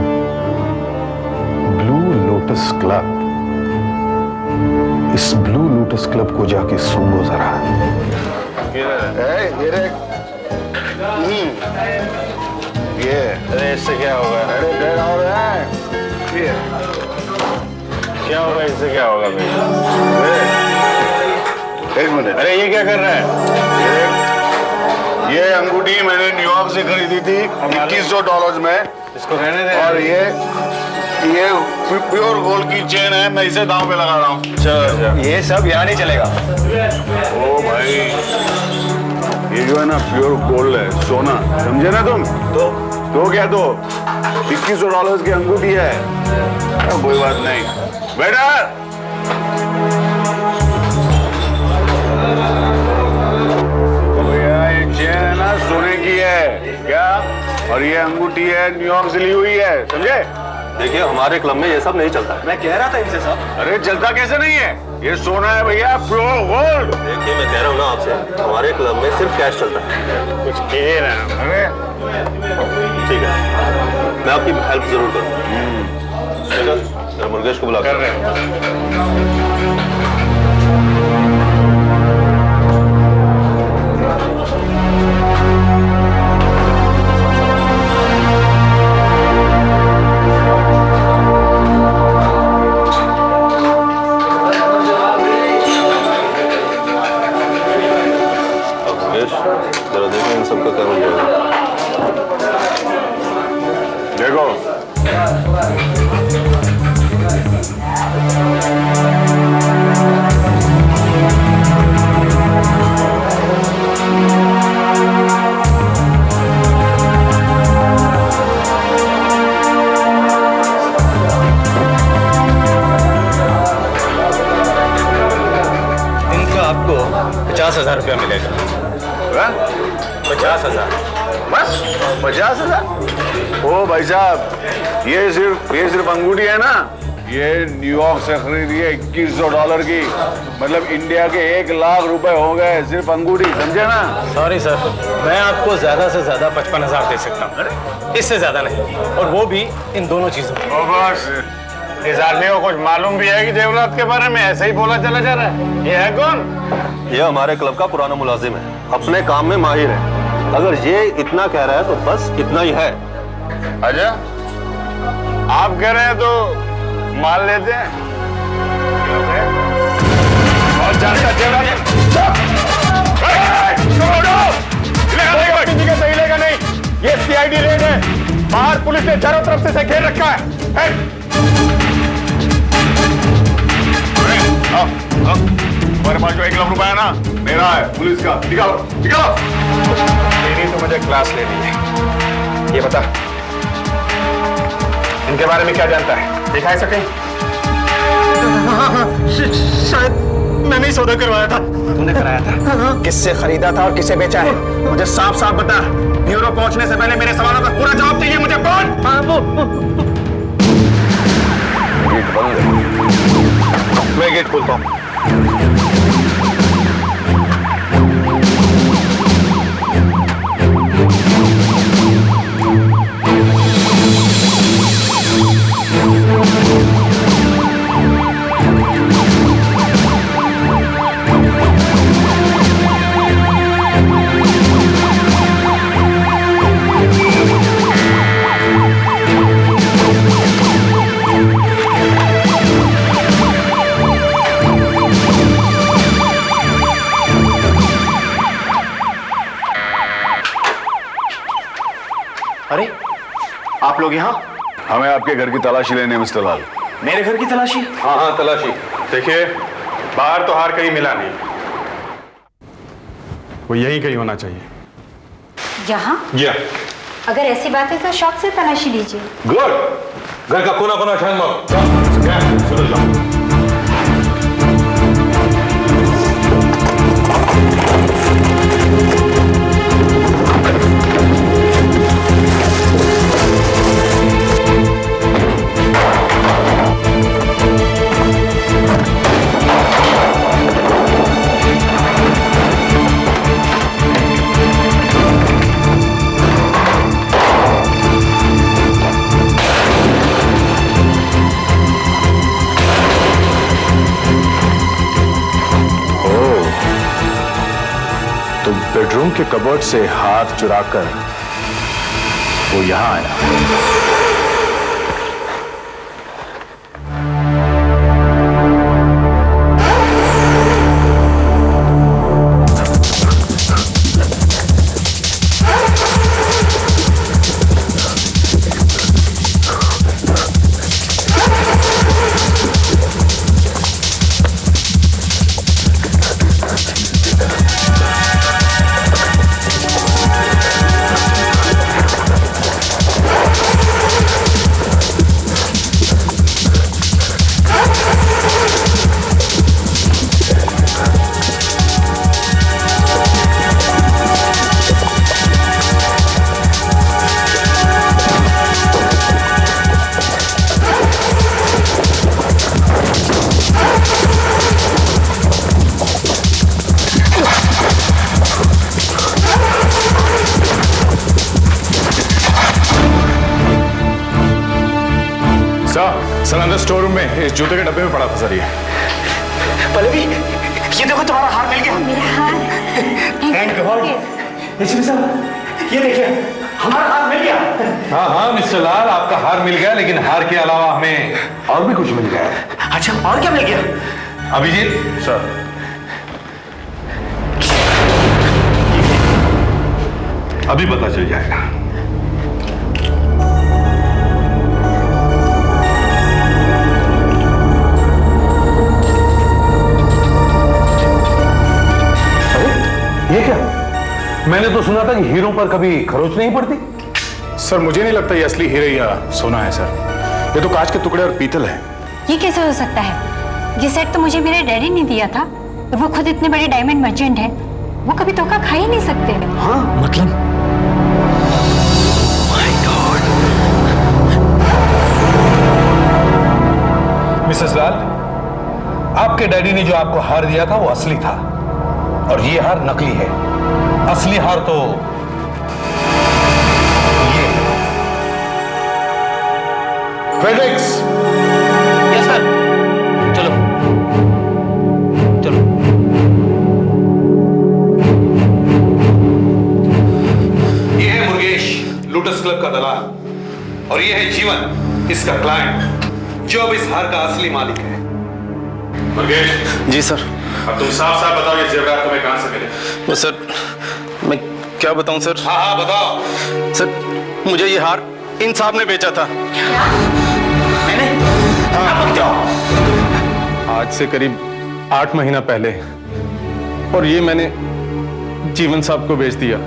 ब्लू लोटस क्लब, इस ब्लू लोटस क्लब को जाके सूंघो जरा। ये अरे इससे क्या होगा? अरे डेढ़ हो रहा है, क्या होगा इससे? क्या होगा भाई? एक मिनट, अरे ये क्या कर रहा है? ये अंगूठी मैंने न्यूयॉर्क से खरीदी थी $2100 में। इसको रहने दे। और ये प्योर गोल्ड की चेन है, मैं इसे दांव पे लगा रहा हूँ। चलो, ये सब यहाँ नहीं चलेगा। ओ भाई, ये जो है ना प्योर गोल्ड है, सोना, समझे ना तुम? तो क्या? तो $2100 की अंगूठी है। कोई बात नहीं बेटा। भैया ये चेन है ना सोने की है क्या, और ये अंगूठी है न्यूयॉर्क से ली हुई है, समझे? देखिए हमारे क्लब में ये सब नहीं चलता है। मैं कह रहा था इनसे साहब। अरे चलता कैसे नहीं है? ये सोना है भैया, प्योर गोल्ड। देखिए मैं कह रहा हूँ ना आपसे, हमारे क्लब में सिर्फ कैश चलता है। कुछ कहे ना। अरे ठीक है, मैं आपकी हेल्प जरूर करूँगा। मुर्गेश को बुला कर रहे हैं। जरा देखो इन सबका क्या हो जाएगा। देखो इनका आपको 50,000 रुपया मिलेगा। 50,000 बस? 50,000? ओ भाई साहब, ये सिर्फ अंगूठी है ना, ये न्यूयॉर्क से खरीदी है $2100 की, मतलब इंडिया के 1 लाख रुपए हो गए सिर्फ अंगूठी, समझे ना? सॉरी सर, मैं आपको ज्यादा से ज्यादा 55,000 दे सकता हूँ, इससे ज्यादा नहीं, और वो भी इन दोनों चीजों। बस इस आदमी को कुछ मालूम भी है कि देवरात के बारे में? ऐसे ही बोला चला जा रहा है। ये है कौन? ये हमारे क्लब का पुराना मुलाजिम है, अपने काम में माहिर है। अगर ये इतना कह रहा है तो बस इतना ही है। अच्छा, आप कह रहे हैं तो मान लेते हैं। और जानता देवरात किसी का सही लेगा नहीं। ये सीआईडी रेड है, बाहर पुलिस ने चारों तरफ से घेर रखा है। हमारे पास जो 1 लाख रुपया है ना, मेरा है, पुलिस का। निकालो निकालो। तेरी तो मुझे क्लास लेनी है। ये बता, इनके बारे में क्या जानता है? दिखाई सके? शायद मैंने ही सौदा करवाया था। तूने कराया था? किससे खरीदा था और किसे बेचा है? मुझे साफ साफ बता। ब्यूरो पहुंचने से पहले मेरे सवालों का पूरा जवाब चाहिए मुझे। कौन? गेट बंद है, मैं गेट खोलता हूँ। अरे, आप लोग यहाँ? हमें आपके घर की तलाशी लेने, मिस्टर लाल। मेरे घर की तलाशी? हाँ हाँ, तलाशी। देखिए, बाहर तो हार कहीं मिला नहीं, वो यहीं कहीं होना चाहिए। यहाँ? या अगर ऐसी बात है तो शौक से तलाशी लीजिए। गुड। घर का कोना कोना छान लो। सुनो जाओ। बेडरूम के कबर्ड से हाथ चुराकर वो यहां आया। सर अंदर स्टोर रूम में इस जूते के डब्बे में पड़ा था सर। ये पल्लवी, ये देखो तुम्हारा हार मिल गया। मेरा हार? Thank God. ये देखिए, हमारा हार मिल गया। हाँ हाँ मिस्टर लाल, आपका हार मिल गया, लेकिन हार के अलावा हमें और भी कुछ मिल गया है। अच्छा, और क्या मिल गया? अभिजीत सर, अभी पता चल जाएगा। ये क्या? मैंने तो सुना था कि हीरो पर कभी खरोच नहीं पड़ती। सर मुझे नहीं लगता ये असली हीरे या सोना है सर, ये तो कांच के टुकड़े और पीतल है। ये कैसे हो सकता है? ये सेट तो मुझे मेरे डैडी ने दिया था और वो खुद इतने बड़े डायमंड मर्चेंट हैं, वो कभी धोखा खा ही नहीं सकते। हाँ मतलब? My God. मिसेस लाल, आपके डैडी ने जो आपको हार दिया था वो असली था और ये हार नकली है। असली हार तो ये। फेडेक्स लोटस क्लब का दलाल और ये है जीवन, इसका क्लाइंट, जो अब इस हार का असली मालिक है। मुर्गेश। जी सर। अब तुम साफ साफ बताओ ये जेवरात तुम्हें कहां से मिले? वो सर, मैं क्या बताऊं सर? हाँ हाँ बताओ। सर, मुझे ये हार इन साहब ने बेचा था। मैंने? आज से करीब 8 महीना पहले, और ये मैंने जीवन साहब को बेच दिया।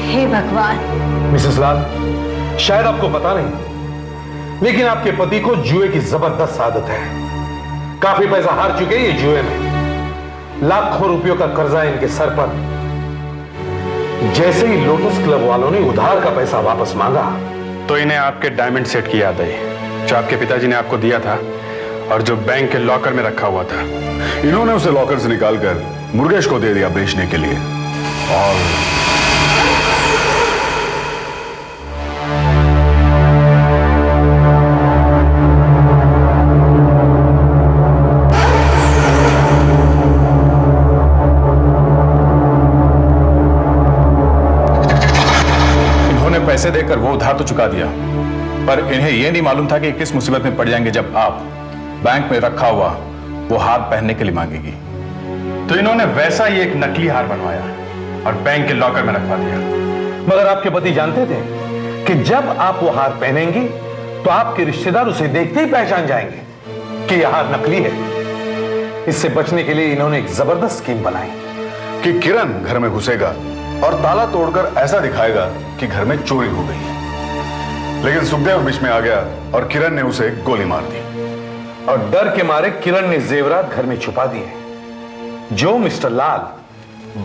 हे भगवान। मिसेस लाल, शायद आपको पता नहीं, लेकिन आपके पति को जुए की जबरदस्त आदत है। काफी पैसा हार चुके ये जुए में, लाखों रुपयों का कर्जा है इनके सर पर। जैसे ही लोटस क्लब वालों ने उधार का पैसा वापस मांगा तो इन्हें आपके डायमंड सेट की याद आई, जो आपके पिताजी ने आपको दिया था और जो बैंक के लॉकर में रखा हुआ था। इन्होंने उसे लॉकर से निकालकर मुर्गेश को दे दिया बेचने के लिए। और पैसे देकर वो उधार तो चुका दिया, पर इन्हें यह नहीं मालूम था कि किस मुसीबत में पड़ जाएंगे जब आप बैंक में रखा हुआ वो हार पहनने के लिए मांगेगी। तो इन्होंने वैसा ही एक नकली हार बनवाया और बैंक के लॉकर में रखवा दिया। मगर आपके पति जानते थे कि जब आप वो हार पहनेंगी तो आपके रिश्तेदार उसे देखते ही पहचान जाएंगे कि यह हार नकली है। इससे बचने के लिए इन्होंने एक जबरदस्त स्कीम बनाई कि किरण घर में घुसेगा और ताला तोड़कर ऐसा दिखाएगा कि घर में चोरी हो गई है। लेकिन सुखदेव बीच में आ गया और किरण ने उसे गोली मार दी। और डर के मारे किरण ने जेवरात घर में छुपा दिए, जो मिस्टर लाल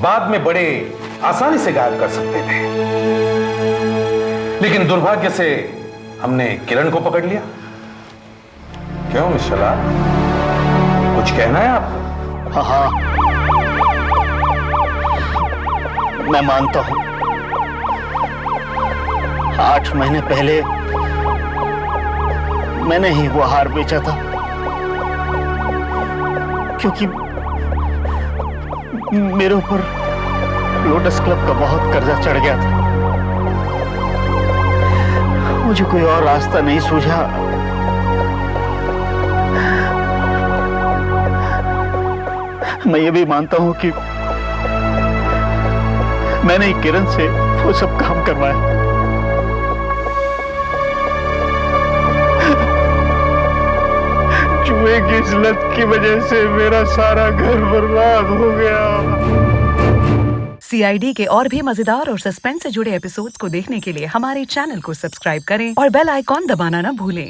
बाद में बड़े आसानी से गायब कर सकते थे। लेकिन दुर्भाग्य से हमने किरण को पकड़ लिया। क्यों मिस्टर लाल, कुछ कहना है आपको? हाँ, मैं मानता हूं 8 महीने पहले मैंने ही वो हार बेचा था, क्योंकि मेरे ऊपर लोटस क्लब का बहुत कर्जा चढ़ गया था। मुझे कोई और रास्ता नहीं सूझा। मैं ये भी मानता हूं कि मैंने किरण से वो सब काम करवाया। जुए की इस लत की वजह से मेरा सारा घर बर्बाद हो गया। CID के और भी मजेदार और सस्पेंस से जुड़े एपिसोड्स को देखने के लिए हमारे चैनल को सब्सक्राइब करें और बेल आइकॉन दबाना ना भूलें।